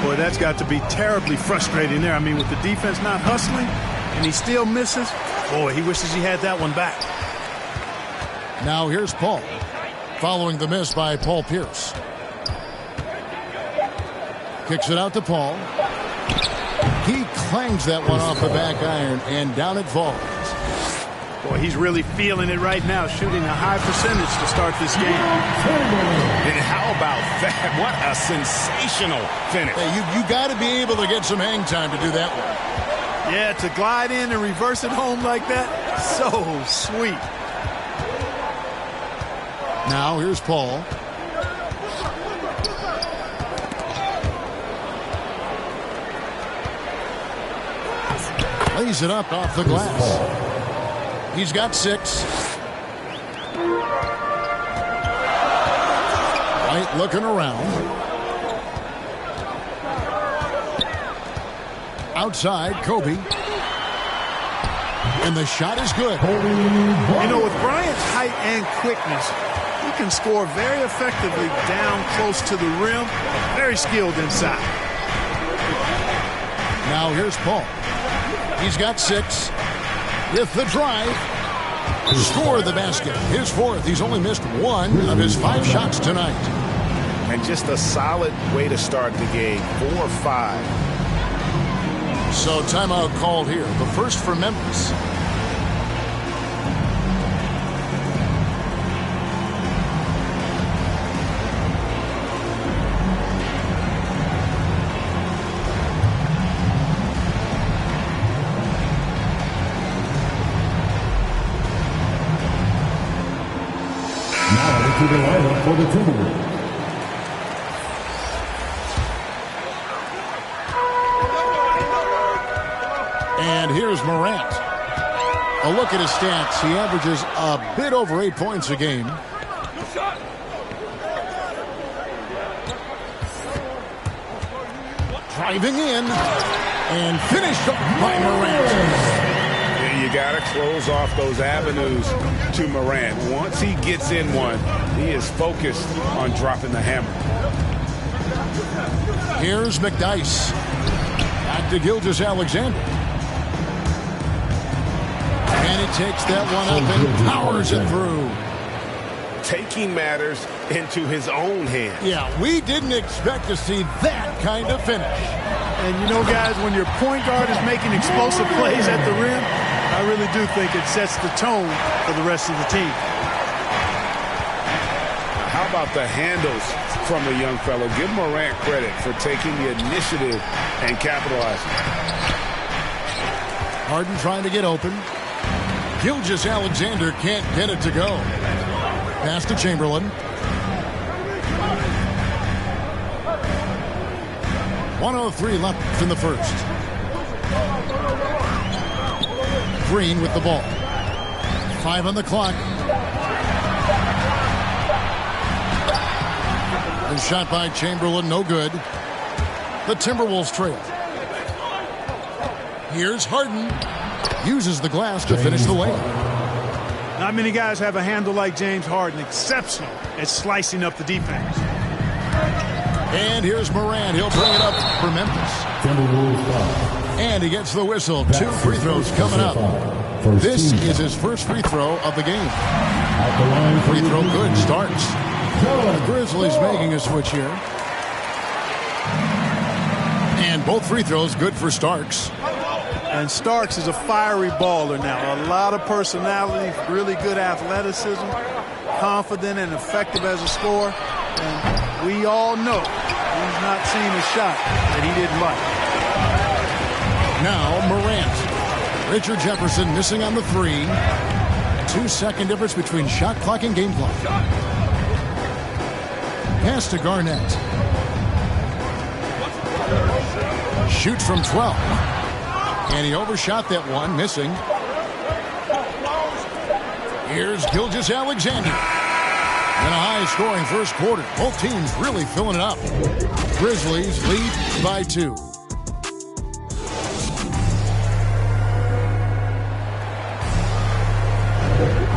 Boy, that's got to be terribly frustrating there. I mean, with the defense not hustling and he still misses, boy, he wishes he had that one back. Now here's Paul. Following the miss by Paul Pierce. Kicks it out to Paul. He clangs that one off the back iron, and down it falls. Boy, he's really feeling it right now, shooting a high percentage to start this game. And how about that? What a sensational finish. Hey, you got to be able to get some hang time to do that one. Yeah, to glide in and reverse it home like that, so sweet. Now here's Paul. Lays it up off the glass. He's got 6. White looking around. Outside, Kobe. And the shot is good. You know, with Bryant's height and quickness, he can score very effectively down close to the rim. Very skilled inside. Now here's Paul. He's got 6. With the drive. Score the basket. His 4th. He's only missed 1 of his 5 shots tonight. And just a solid way to start the game. 4 or 5. So timeout called here. The first for Memphis. To the lineup for the Timberwolves. And here's Morant. A look at his stats. He averages a bit over 8 points a game. Driving in and finished by Morant. You got to close off those avenues to Morant. Once he gets in one, he is focused on dropping the hammer. Here's McDyess. Back to Gilgeous-Alexander. And he takes that one up and powers it through. Taking matters into his own hands. Yeah, we didn't expect to see that kind of finish. And you know, guys, when your point guard is making explosive plays at the rim, I really do think it sets the tone for the rest of the team. How about the handles from the young fellow? Give Morant credit for taking the initiative and capitalizing. Harden trying to get open. Gilgeous-Alexander can't get it to go. Pass to Chamberlain. 1:03 left in the first. Green with the ball. 5 on the clock. And shot by Chamberlain, no good. The Timberwolves trail. Here's Harden. Uses the glass to finish the lane. Not many guys have a handle like James Harden. Exceptional at slicing up the defense. And here's Morant. He'll bring it up for Memphis. And he gets the whistle. 2 free throws coming up. This is his first free throw of the game. Free throw good. Starts. The Grizzlies making a switch here. And both free throws good for Starks. And Starks is a fiery baller now. A lot of personality, really good athleticism, confident and effective as a scorer. And we all know he's not seen a shot that he didn't like. Now Morant. Richard Jefferson missing on the 3. 2-second difference between shot clock and game clock. Pass to Garnett. Shoots from 12. And he overshot that one, missing. Here's Gilgeous-Alexander. And a high-scoring first quarter. Both teams really filling it up. Grizzlies lead by 2.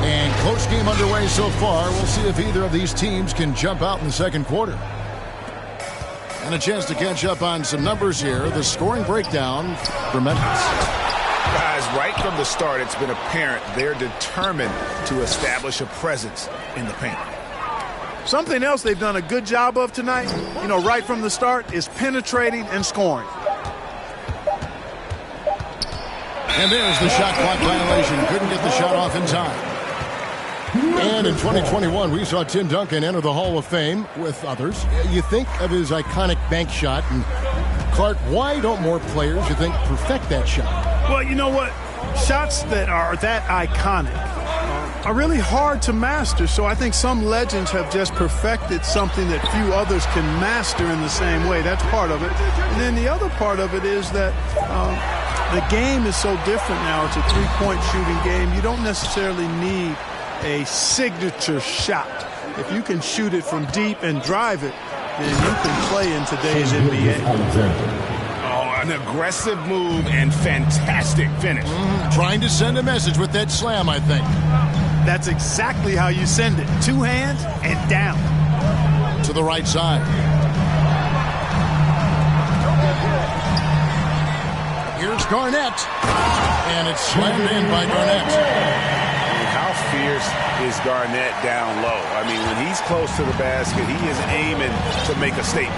And close game underway so far. We'll see if either of these teams can jump out in the second quarter. And a chance to catch up on some numbers here. The scoring breakdown for Memphis. Guys, right from the start, it's been apparent they're determined to establish a presence in the paint. Something else they've done a good job of tonight, right from the start, is penetrating and scoring. And there's the shot clock violation. Couldn't get the shot off in time. And in 2021, we saw Tim Duncan enter the Hall of Fame with others. You think of his iconic bank shot. And Clark, why don't more players, you think, perfect that shot? Well, you know what? Shots that are that iconic are really hard to master. So I think some legends have just perfected something that few others can master in the same way. That's part of it. And then the other part of it is that the game is so different now. It's a three-point shooting game. You don't necessarily need a signature shot. If you can shoot it from deep and drive it, then you can play in today's NBA. Oh, an aggressive move and fantastic finish. Trying to send a message with that slam, I think. That's exactly how you send it. 2 hands and down. To the right side. Here's Garnett. And it's slammed in by Garnett. How fierce is Garnett down low? I mean, when he's close to the basket, he is aiming to make a statement.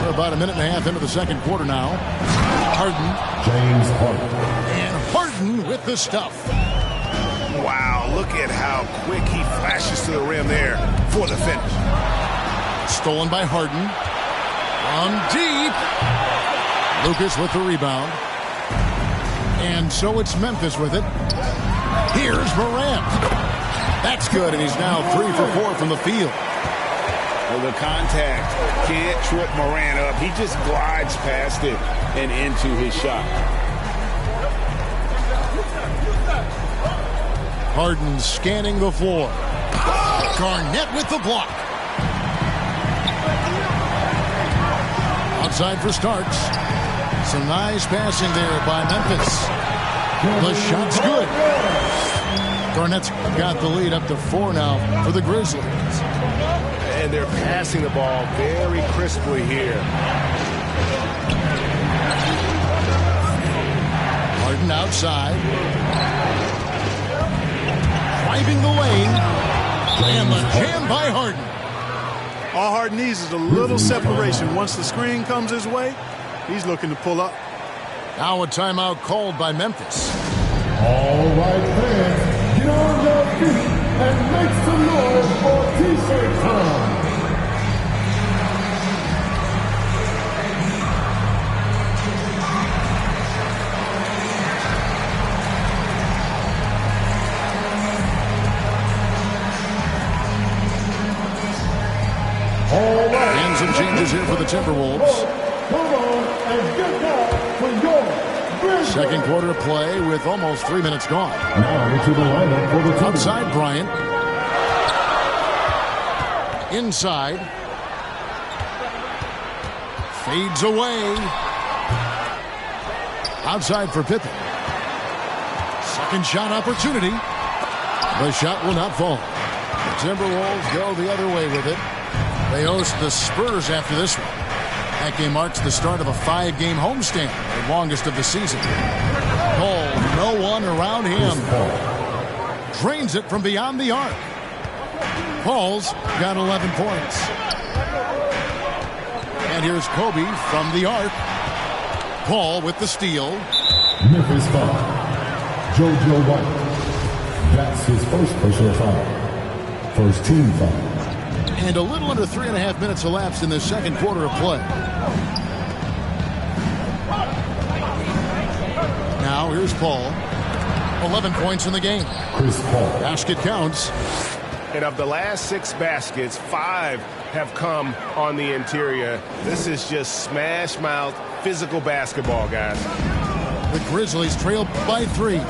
We're about a minute and a half into the second quarter now. Harden. James Harden. And Harden with the stuff. Wow, look at how quick he flashes to the rim there for the finish. Stolen by Harden. From deep. Lucas with the rebound. And so it's Memphis with it. Here's Morant. That's good, and he's now 3 for 4 from the field. Well, the contact can't trip Morant up. He just glides past it and into his shot. Harden scanning the floor. Garnett with the block. Outside for Starks. Some nice passing there by Memphis. The shot's good. Garnett's got the lead up to 4 now for the Grizzlies. And they're passing the ball very crisply here. Harden outside. Driving the lane. And the jam by Harden. All Harden needs is a little separation. Once the screen comes his way, he's looking to pull up. Now a timeout called by Memphis. All right, fans, get on your feet and make some noise for T-shirt time. All right. And some changes here for the Timberwolves. Come on and get that for your Grizzlies. Second quarter of play with almost 3 minutes gone. Now into the lineup for the Timberwolves. Outside Bryant. Inside. Fades away. Outside for Pippen. Second shot opportunity. The shot will not fall. The Timberwolves go the other way with it. They host the Spurs after this one. That game marks the start of a 5-game homestand, the longest of the season. Cole, no one around him. drains it from beyond the arc. Paul's got 11 points. And here's Kobe from the arc. Paul with the steal. Memphis foul. JoJo White. That's his first personal foul. First team foul. And a little under 3.5 minutes elapsed in the second quarter of play. Now here's Paul. 11 points in the game. Chris Paul. Basket counts. And of the last 6 baskets, 5 have come on the interior. This is just smash mouth, physical basketball, guys. The Grizzlies trail by 3.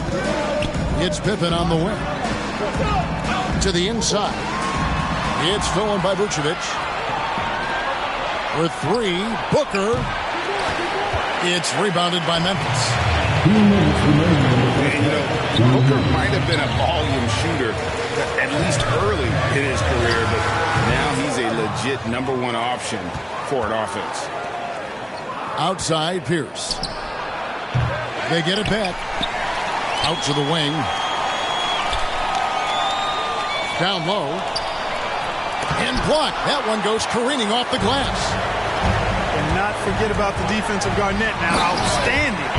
It's Pippen on the wing. To the inside. It's stolen by Vucevic. For 3, Booker. It's rebounded by Memphis. And, Booker might have been a volume shooter, at least early in his career, but now he's a legit #1 option for an offense. Outside, Pierce. They get it back. Out to the wing. Down low. And blocked. That one goes careening off the glass. And not forget about the defensive Garnett now. Outstanding.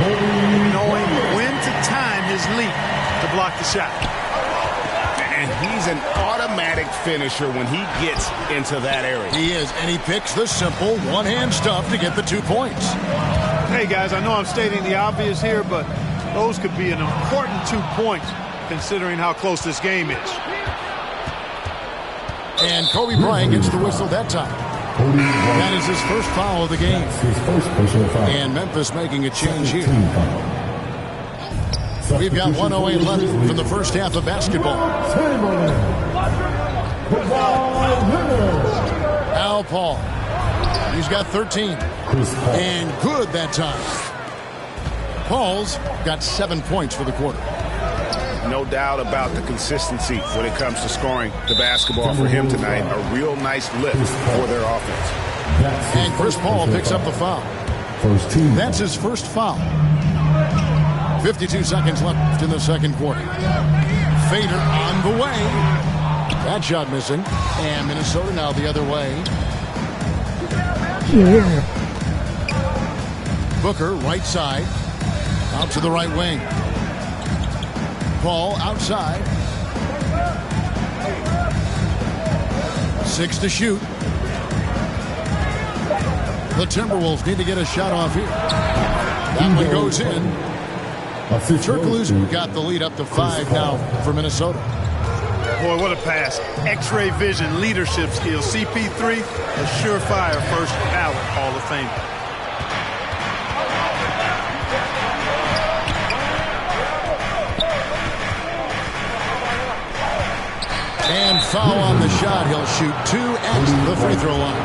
Knowing when to time his leap to block the shot. And he's an automatic finisher when he gets into that area. He is, and he picks the simple one-hand stuff to get the 2 points. Hey, guys, I know I'm stating the obvious here, but those could be an important 2 points considering how close this game is. And Kobe Bryant gets the whistle that time. That is his first foul of the game. And Memphis making a change here. We've got 1:08 left from the first half of basketball. Al Paul. He's got 13. And good that time. Paul's got 7 points for the quarter. No doubt about the consistency when it comes to scoring the basketball for him tonight. A real nice lift for their offense. And Chris Paul picks up the foul. That's his first foul. 52 seconds left in the second quarter. Fader on the way. That shot missing. And Minnesota now the other way. Here. Booker, right side. Out to the right wing. Paul outside. 6 to shoot. The Timberwolves need to get a shot off here. That one goes in. Turkoglu's got the lead up to 5 now for Minnesota. Boy, what a pass. X-ray vision, leadership skills. CP3, a surefire first ballot Hall of Fame. And foul on the shot. He'll shoot 2 at the free throw line.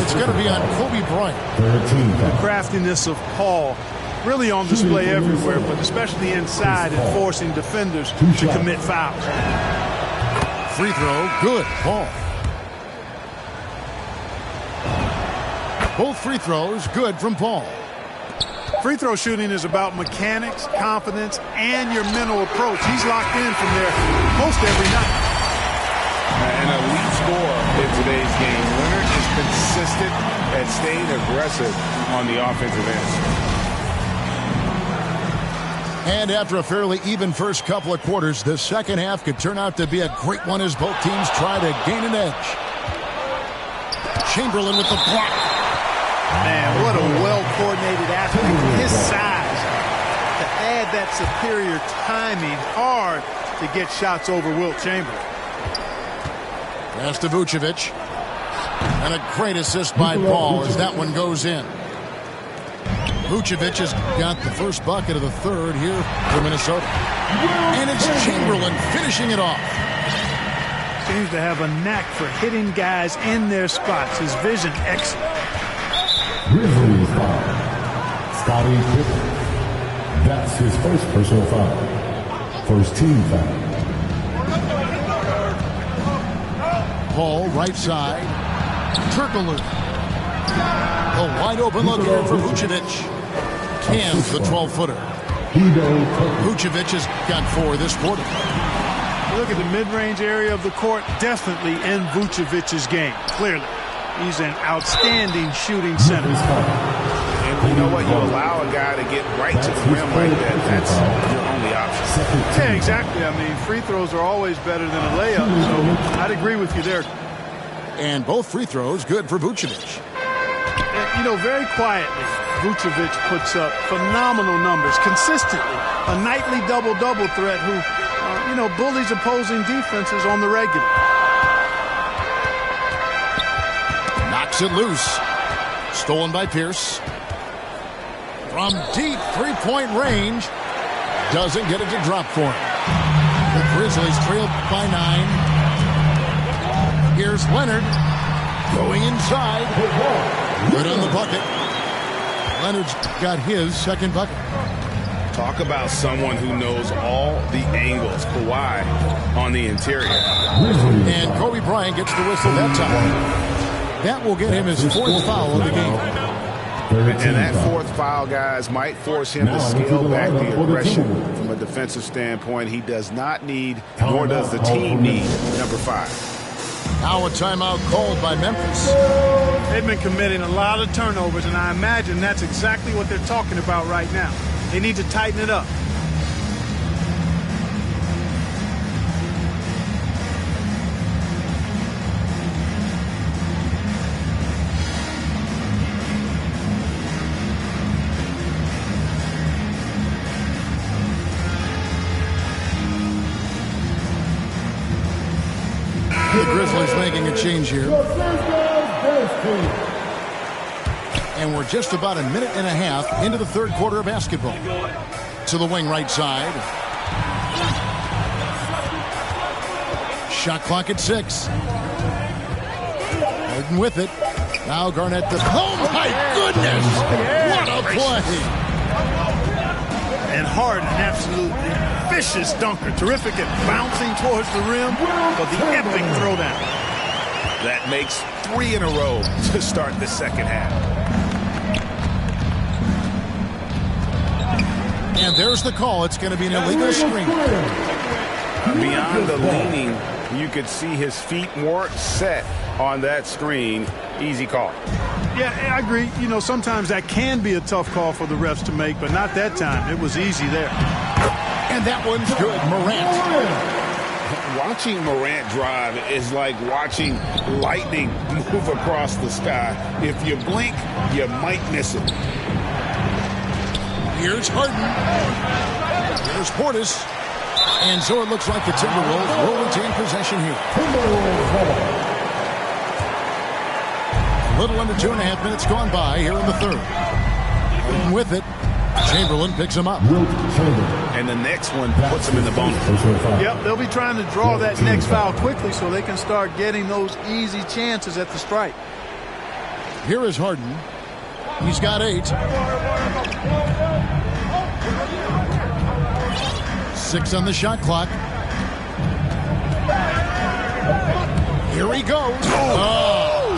It's going to be on Kobe Bryant. The craftiness of Paul really on display everywhere, but especially inside and forcing defenders to commit fouls. Free throw, good, Paul. Both free throws, good from Paul. Free throw shooting is about mechanics, confidence, and your mental approach. He's locked in from there most every night. An elite scorer in today's game. Leonard is consistent at staying aggressive on the offensive end. And after a fairly even first couple of quarters, the second half could turn out to be a great one as both teams try to gain an edge. Chamberlain with the block. Man, what a well-coordinated athlete for his size. To add that superior timing, hard to get shots over Wilt Chamberlain. Pass to Vucevic. And a great assist by Paul as that one goes in. Vucevic has got the first bucket of the third here for Minnesota. And it's Chamberlain finishing it off. Seems to have a knack for hitting guys in their spots. His vision excellent. Grizzlies foul. Scottie Pippen. That's his first personal foul. First team foul. Paul, right side. Turkoglu. A wide open look here for Vucevic. Cams the 12-footer. Vucevic has got 4 this quarter. Look at the mid-range area of the court, definitely in Vucevic's game, clearly. He's an outstanding shooting center. And you know what? You allow a guy to get right to the rim like that. That's your only option. Yeah, exactly. I mean, free throws are always better than a layup, so I'd agree with you there. And both free throws good for Vucevic. You know, very quietly, Vucevic puts up phenomenal numbers consistently. A nightly double-double threat who, bullies opposing defenses on the regular. Knocks it loose. Stolen by Pierce. From deep three-point range. Doesn't get it to drop for him. The Grizzlies trail by 9. Here's Leonard. Going inside. Good on the bucket. Leonard's got his second bucket. Talk about someone who knows all the angles. Kawhi on the interior. And Kobe Bryant gets the whistle that time. That will get him his 4th foul of the game. And that 4th foul, guys, might force him to scale back the aggression from a defensive standpoint. He does not need, nor does the team need, number 5. Now a timeout called by Memphis. They've been committing a lot of turnovers, and I imagine that's exactly what they're talking about right now. They need to tighten it up. The Grizzlies making a change here. And we're just about a minute and a half into the third quarter of basketball. To the wing right side. Shot clock at 6. Harden with it. Now Garnett. Oh my goodness! What a play! And Harden, absolutely vicious dunker. Terrific at bouncing towards the rim, but the epic throwdown. That makes 3 in a row to start the second half. And there's the call. It's going to be an illegal screen. Beyond the leaning, you could see his feet weren't set on that screen. Easy call. Yeah, I agree. You know, sometimes that can be a tough call for the refs to make, but not that time. It was easy there. And that one's good. Morant. Watching Morant drive is like watching lightning move across the sky. If you blink, you might miss it. Here's Harden. Here's Portis. And so it looks like the Timberwolves will retain possession here. A little under 2.5 minutes gone by here in the third. Harden with it. Chamberlain picks him up. And the next one puts him in the bonus. Yep, they'll be trying to draw that next foul quickly so they can start getting those easy chances at the strike. Here is Harden. He's got 8. 6 on the shot clock. Here he goes. Oh.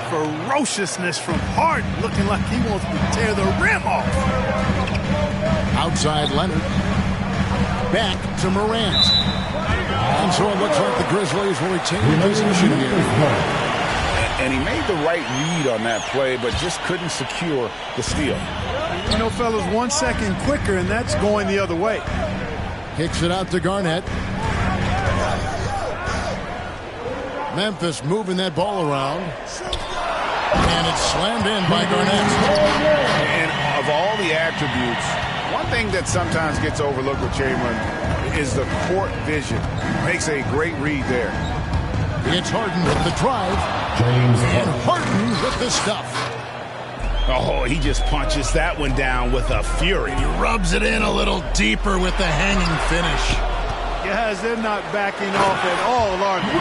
Ferociousness from Harden, looking like he wants to tear the rim off. Outside Leonard. Back to Morant. And so it looks like the Grizzlies will retain possession here. And he made the right read on that play, but just couldn't secure the steal. You know, fellas, 1 second quicker, and that's going the other way. Kicks it out to Garnett. Memphis moving that ball around. And it's slammed in by Garnett. And of all the attributes, one thing that sometimes gets overlooked with Chamberlain is the court vision. Makes a great read there. It's Harden with the drive. And Harden with the stuff. Oh, he just punches that one down with a fury. He rubs it in a little deeper with the hanging finish. Guys, they're not backing off at all, are they?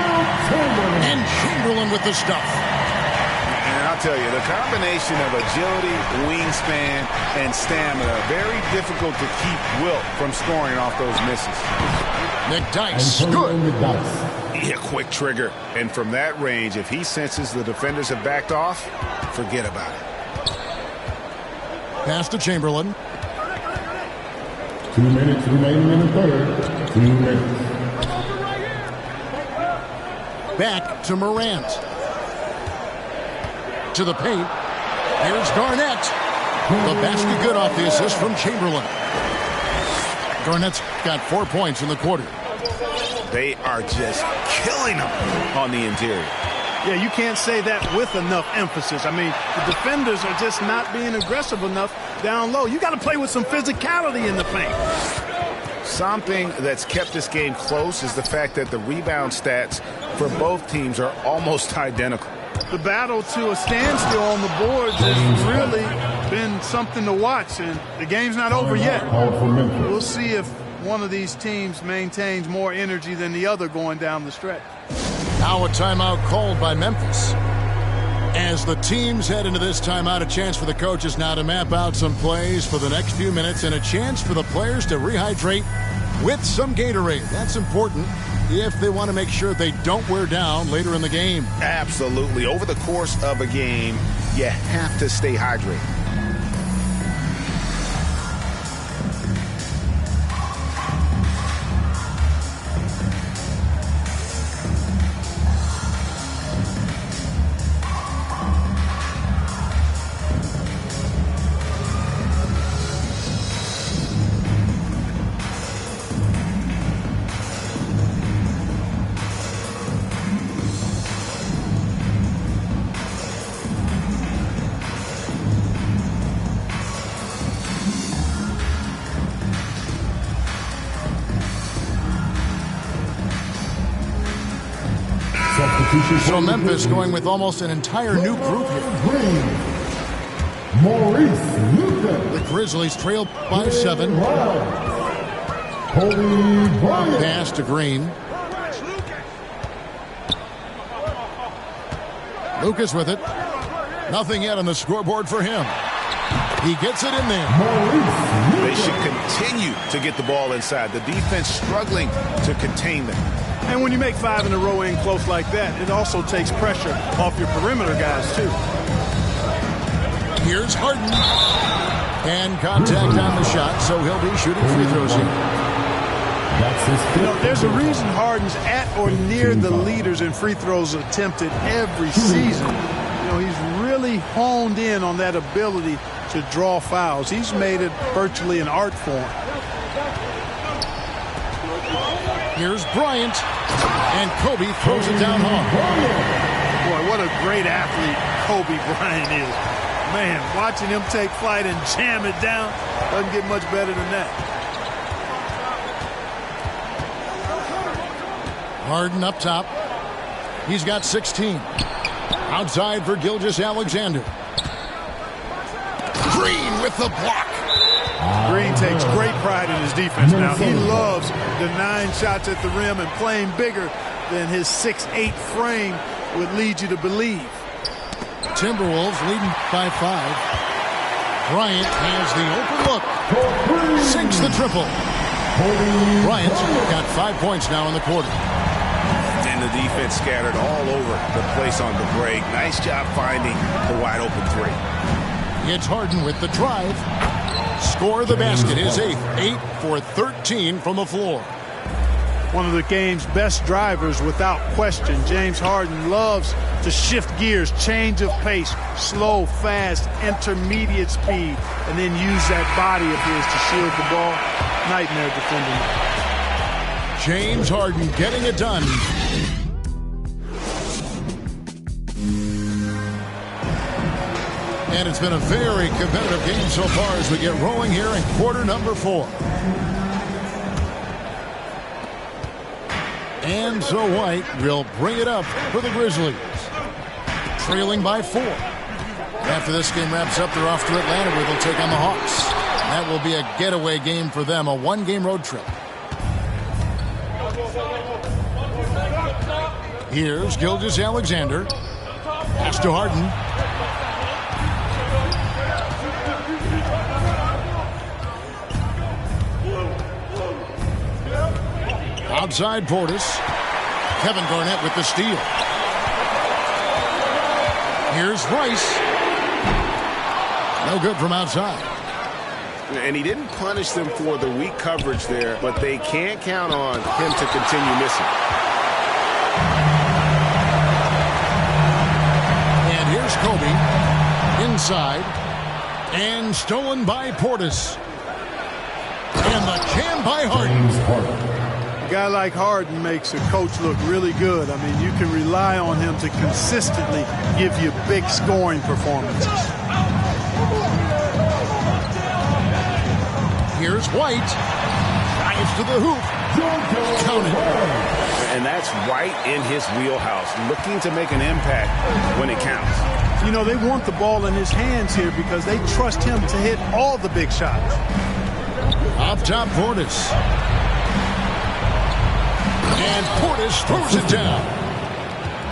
And Chamberlain with the stuff. And I'll tell you, the combination of agility, wingspan, and stamina, very difficult to keep Wilt from scoring off those misses. McDyess, good. Yeah, quick trigger. And from that range, if he senses the defenders have backed off, forget about it. Pass to Chamberlain. 2 minutes remaining in the third. 2 minutes. Back to Morant. To the paint. Here's Garnett. The basket good off the assist from Chamberlain. Garnett's got 4 points in the quarter. They are just killing them on the interior. Yeah, you can't say that with enough emphasis. I mean, the defenders are just not being aggressive enough down low. You got to play with some physicality in the paint. Something that's kept this game close is the fact that the rebound stats for both teams are almost identical. The battle to a standstill on the boards has really been something to watch, and the game's not over yet. We'll see if one of these teams maintains more energy than the other going down the stretch. Now a timeout called by Memphis. As the teams head into this timeout, a chance for the coaches now to map out some plays for the next few minutes and a chance for the players to rehydrate with some Gatorade. That's important if they want to make sure they don't wear down later in the game. Absolutely. Over the course of a game, you have to stay hydrated. So Memphis going with almost an entire new group here. Maurice Luka. The Grizzlies trail by 7. Pass to Green. Lucas with it. Nothing yet on the scoreboard for him. He gets it in there. They should continue to get the ball inside. The defense struggling to contain them. And when you make 5 in a row in close like that, it also takes pressure off your perimeter guys, too. Here's Harden. And contact on the shot, so he'll be shooting free throws here. You know, there's a reason Harden's at or near the leaders in free throws attempted every season. You know, he's really honed in on that ability to draw fouls. He's made it virtually an art form. Here's Bryant. And Kobe throws it down hard. Boy, what a great athlete Kobe Bryant is. Man, watching him take flight and jam it down doesn't get much better than that. Harden up top. He's got 16. Outside for Gilgeous-Alexander. Green with the block. Green takes great pride in his defense now. He loves denying shots at the rim and playing bigger than his 6'8" frame would lead you to believe. Timberwolves leading by 5. Bryant has the open look. Sinks the triple. Bryant's got 5 points now in the quarter. And the defense scattered all over the place on the break. Nice job finding the wide open 3. It's Harden with the drive. Score the basket, his 8th. 8 for 13 from the floor. One of the game's best drivers without question. James Harden loves to shift gears, change of pace, slow, fast, intermediate speed, and then use that body of his to shield the ball. Nightmare defending. James Harden getting it done. And it's been a very competitive game so far as we get rolling here in quarter number 4. And so White will bring it up for the Grizzlies. Trailing by 4. After this game wraps up, they're off to Atlanta where they'll take on the Hawks. That will be a getaway game for them, a 1-game road trip. Here's Gilgeous-Alexander. Pass to Harden. Outside Portis. Kevin Garnett with the steal. Here's Rice. No good from outside. And he didn't punish them for the weak coverage there, but they can't count on him to continue missing. And here's Kobe inside and stolen by Portis. And the jam by Harden. A guy like Harden makes a coach look really good. I mean, you can rely on him to consistently give you big scoring performances. Here's White. Drives to the hoop. Counted. And that's right in his wheelhouse, looking to make an impact when it counts. You know, they want the ball in his hands here because they trust him to hit all the big shots. Up top, Portis. And Portis throws it down.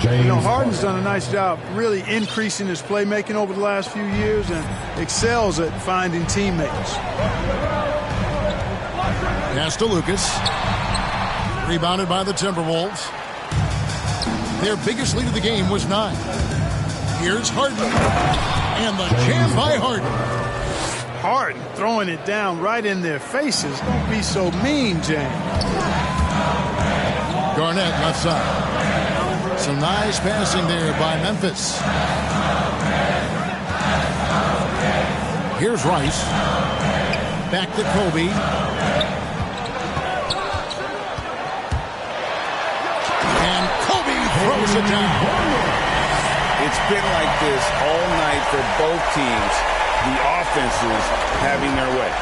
You know, Harden's done a nice job really increasing his playmaking over the last few years and excels at finding teammates. Pass to Lucas. Rebounded by the Timberwolves. Their biggest lead of the game was 9. Here's Harden. And the jam by Harden. Harden throwing it down right in their faces. Don't be so mean, James. Garnett left side. Some nice passing there by Memphis. Here's Rice. Back to Kobe. And Kobe throws it down. It's been like this all night for both teams. The offenses having their way.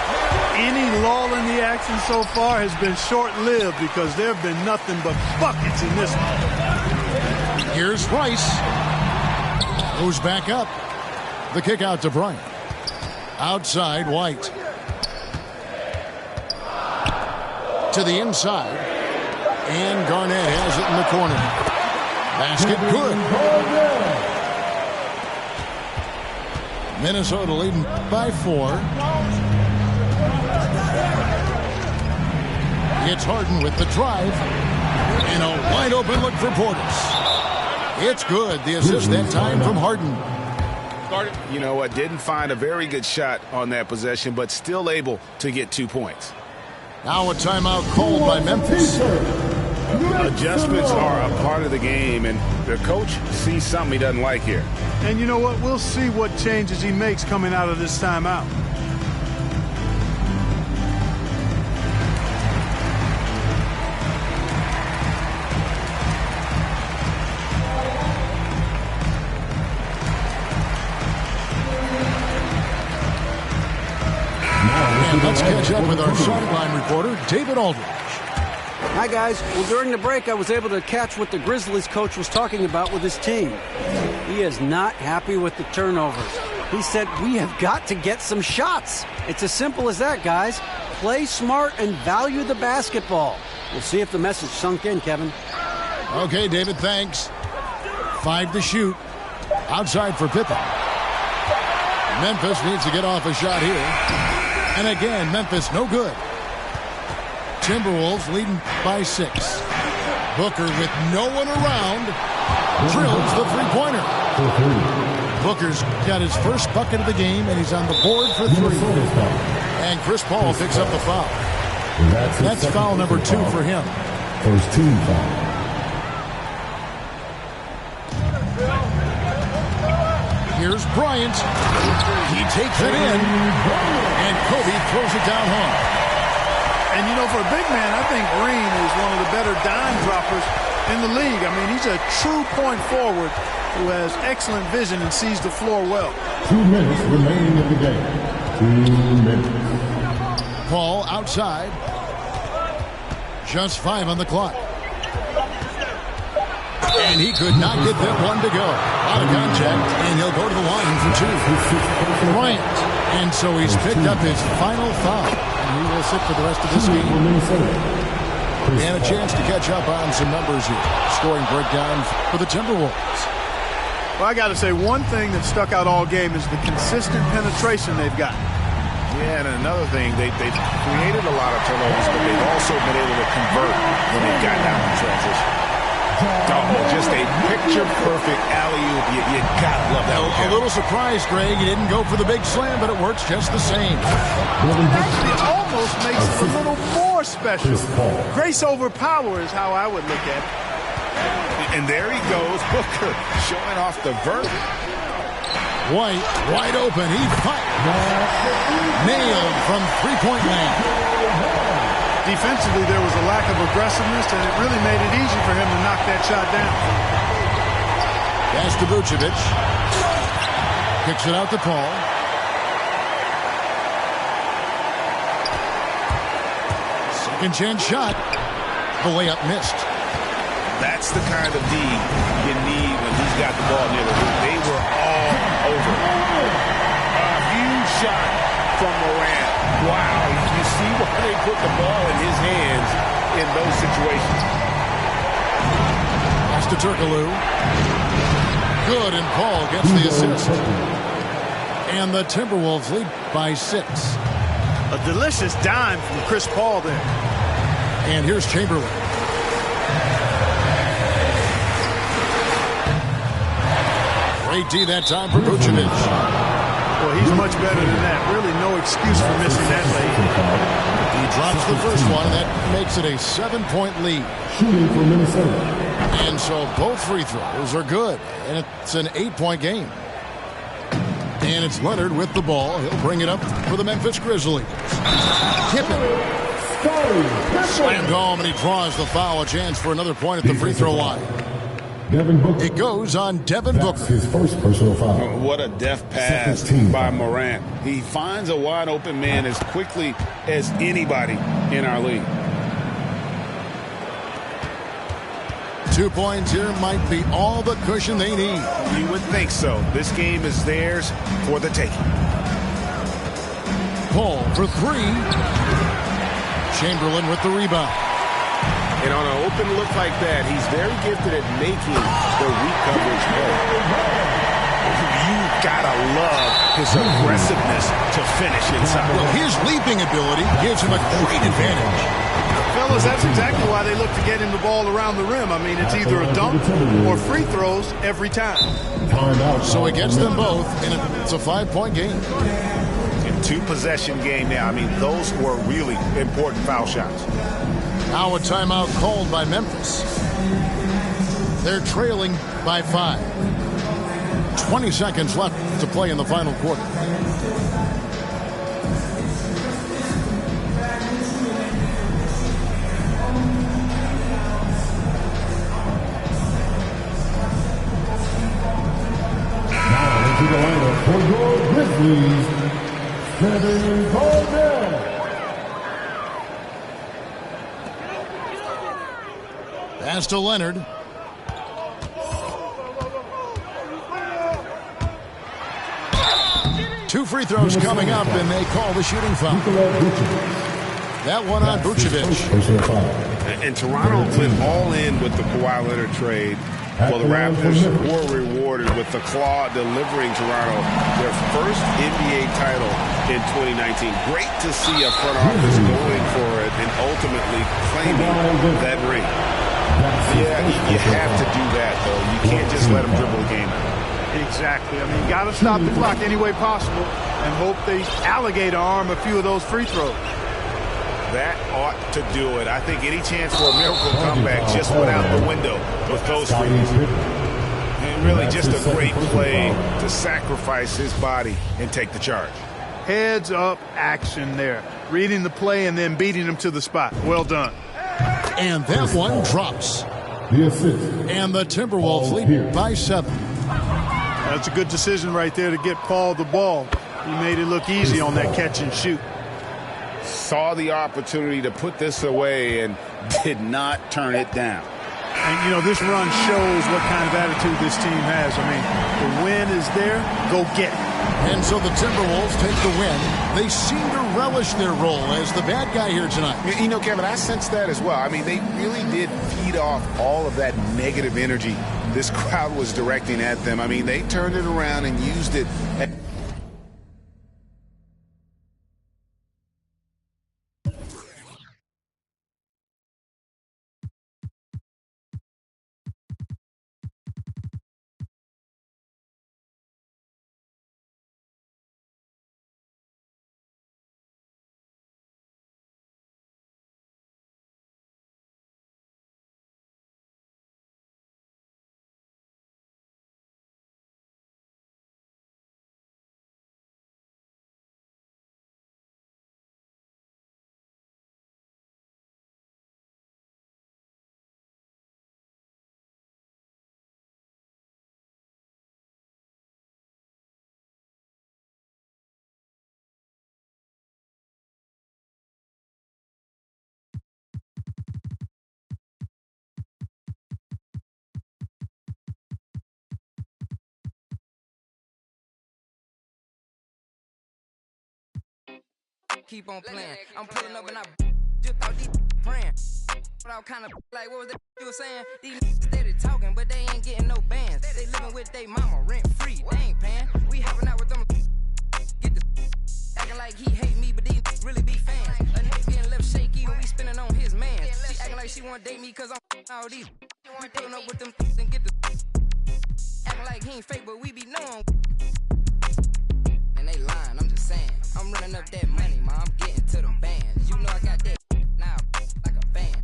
Any lull in the action so far has been short-lived because there have been nothing but buckets in this one. Here's Rice. Goes back up. The kick out to Bryant. Outside, White. To the inside. And Garnett has it in the corner. Basket good. Minnesota leading by 4. It's Harden with the drive. And a wide open look for Portis. It's good. The assist that time from Harden. You know what? Didn't find a very good shot on that possession, but still able to get 2 points. Now a timeout called by Memphis. Adjustments are a part of the game, and the coach sees something he doesn't like here. And you know what? We'll see what changes he makes coming out of this timeout. And let's catch up with our sideline reporter, David Aldridge. Hi, guys. Well, during the break, I was able to catch what the Grizzlies coach was talking about with his team. He is not happy with the turnovers. He said, we have got to get some shots. It's as simple as that, guys. Play smart and value the basketball. We'll see if the message sunk in, Kevin. Okay, David, thanks. 5 to shoot. Outside for Pippen. Memphis needs to get off a shot here. And again, Memphis no good. Timberwolves leading by 6. Booker with no one around drills the three-pointer. Booker's got his first bucket of the game, and he's on the board for 3. And Chris Paul picks up the foul. That's foul number 2 for him. First team foul. Here's Bryant. He takes it in, and Kobe throws it down home. And, you know, for a big man, I think Green is one of the better dime droppers in the league. I mean, he's a true point forward who has excellent vision and sees the floor well. 2 minutes remaining in the game. 2 minutes. Paul outside. Just 5 on the clock. And he could not get that one to go. Out of contact, and he'll go to the line for 2. Bryant. And so he's picked up his final foul. And he will sit for the rest of this game. And a chance to catch up on some numbers here. Scoring breakdown for the Timberwolves. Well, I got to say, one thing that stuck out all game is the consistent penetration they've got. Yeah, and another thing, they've created a lot of turnovers, but they've also been able to convert when they've gotten out in transition. Oh, just a picture-perfect alley-oop. You gotta love that one. A little surprised, Greg. He didn't go for the big slam, but it works just the same. Actually, almost makes it a little more special. Grace over power is how I would look at it. And there he goes, Booker, showing off the vert. White, wide open. He fired. Nailed from three-point land. Defensively, there was a lack of aggressiveness, and it really made it easy for him to knock that shot down. Pass to Vucevic. Kicks it out to Paul. Second chance shot. The layup missed. That's the kind of D you need when he's got the ball near the hoop. They were all over. A huge shot from Morant. Wow, you see why they put the ball in his hands in those situations. Pass to Turkoglu. Good, and Paul gets the assist. And the Timberwolves lead by 6. A delicious dime from Chris Paul there. And here's Chamberlain. Great D that time for Vucevic. Well, he's much better than that. Really no excuse for missing that late. He drops the first one, and that makes it a 7-point lead. Shooting for Minnesota. And so both free throws are good, and it's an 8-point game. And it's Leonard with the ball. He'll bring it up for the Memphis Grizzlies. Kippen. Slammed home, and he draws the foul. A chance for another point at the free throw line. Devin Booker. It goes on Devin Booker. That's his first personal foul. What a deft pass by Morant. He finds a wide open man as quickly as anybody in our league. 2 points here might be all the cushion they need. You would think so. This game is theirs for the taking. Paul for 3. Chamberlain with the rebound. And on an open look like that, he's very gifted at making the weak coverage play. You've got to love his aggressiveness to finish inside. Well, his leaping ability gives him a great advantage. Fellas, that's exactly why they look to get him the ball around the rim. I mean, it's either a dunk or free throws every time. So he gets them both, and it's a 5-point game. In 2-possession game now. I mean, those were really important foul shots. Now a timeout called by Memphis. They're trailing by 5. 20 seconds left to play in the final quarter. Now into the lineup for your Grizzlies, Kevin Garnett. Pass to Leonard. Two free throws coming up, and they call the shooting foul. That one on Vucevic. And Toronto went all in with the Kawhi Leonard trade. Well, the Raptors were rewarded with the Claw delivering Toronto their first NBA title in 2019. Great to see a front office going for it and ultimately claiming that ring. Yeah, you have to do that, though. You can't just let them dribble the game out. Exactly. I mean, you got to stop the clock any way possible and hope they alligator arm a few of those free throws. That ought to do it. I think any chance for a miracle comeback just went out the window with those free throws. And really just a great play to sacrifice his body and take the charge. Heads up action there. Reading the play and then beating him to the spot. Well done. And that one drops. The assist. And the Timberwolves lead by 7. That's a good decision right there to get Paul the ball. He made it look easy on that catch and shoot. Saw the opportunity to put this away and did not turn it down. And, you know, this run shows what kind of attitude this team has. I mean, the win is there. Go get it. And so the Timberwolves take the win. They seem to relish their role as the bad guy here tonight. You know, Kevin, I sense that as well. I mean, they really did feed off all of that negative energy this crowd was directing at them. I mean, they turned it around and used it keep on playing. I'm pulling up and I just thought these praying. But I was kind of like, what was that you were saying? These steady talking, but they ain't getting no bands. They living with they mama rent free. They ain't paying. We hopping out with them. Get the acting like he hate me, but these really be fans. A nigga getting left shaky when we spinning on his man. She acting like she wanna date me cause I'm all these. We pulling up with them and get the acting like he ain't fake, but we be knowing. And they lying, I'm just saying. I'm running up that money, ma. I'm getting to them bands. You know I got that now like a fan.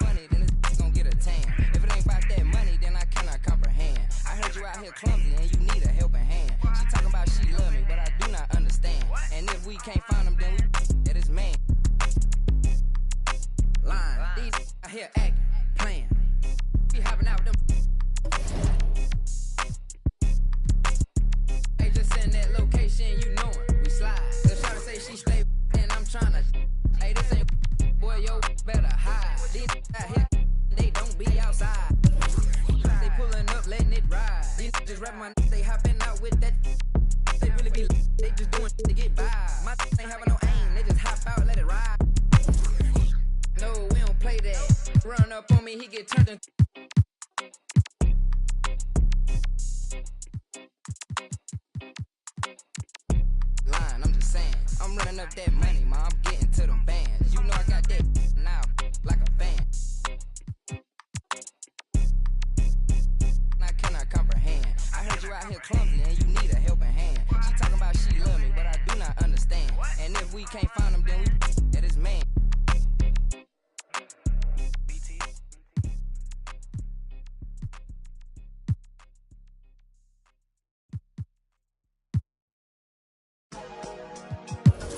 Money, then it's gonna get a tan. If it ain't about that money, then I cannot comprehend. I heard you out here clumsy and you need a helping hand. She talking about she love me, but I do not understand. And if we can't find him, then we at his man. Lying, these out here acting, playing. We hopping out with them. They just send that location, you know it. We slide. The shawty say she stay and I'm tryna. Hey, this ain't boy, yo, better hide. These out here, they don't be outside. They pulling up, letting it ride. These just rap my they hopping out with that. They really be, they just doing shit to get by. My ain't having no aim, they just hop out, let it ride. No, we don't play that. Run up on me, he get turned into. Lying, I'm just saying. I'm running up that money, ma. I'm getting to them bands. You know I got that now like a fan. I cannot comprehend. I heard you out here clumsy and you need a helping hand. She talking about she love me, but I do not understand. And if we can't find him, then we at his man.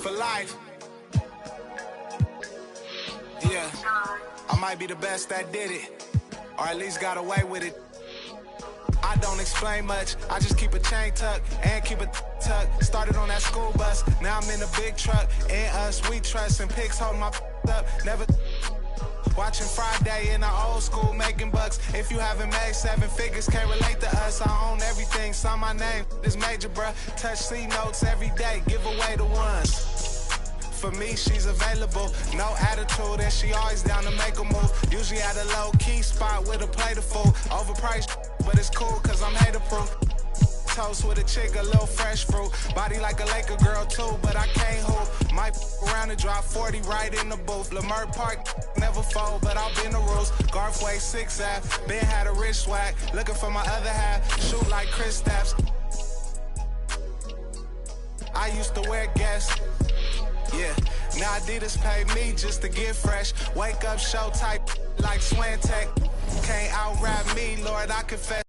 For life. Yeah, I might be the best that did it, or at least got away with it. I don't explain much, I just keep a chain tuck and keep a tuck. Started on that school bus, now I'm in a big truck. And us, we trust, and pigs hold my up. Never watching Friday in the old school, making bucks. If you haven't made 7 figures, can't relate to us. I own everything, sign my name, this major, bruh. Touch C notes every day, give away the ones. For me, she's available, no attitude, and she always down to make a move. Usually at a low-key spot with a plate of food. Overpriced, but it's cool, cause I'm hater-proof. Toast with a chick, a little fresh fruit. Body like a Laker girl too, but I can't hoop. Might around and drop 40 right in the booth. Lamert Park, never fold, but I'll bend the rules. Garthway 6 Ave, Ben had a rich swag. Looking for my other half, shoot like Chris Stapps. I used to wear Guess. Yeah, now Adidas pay me just to get fresh. Wake up, show type like Swantech. Can't out-rap me, Lord, I confess.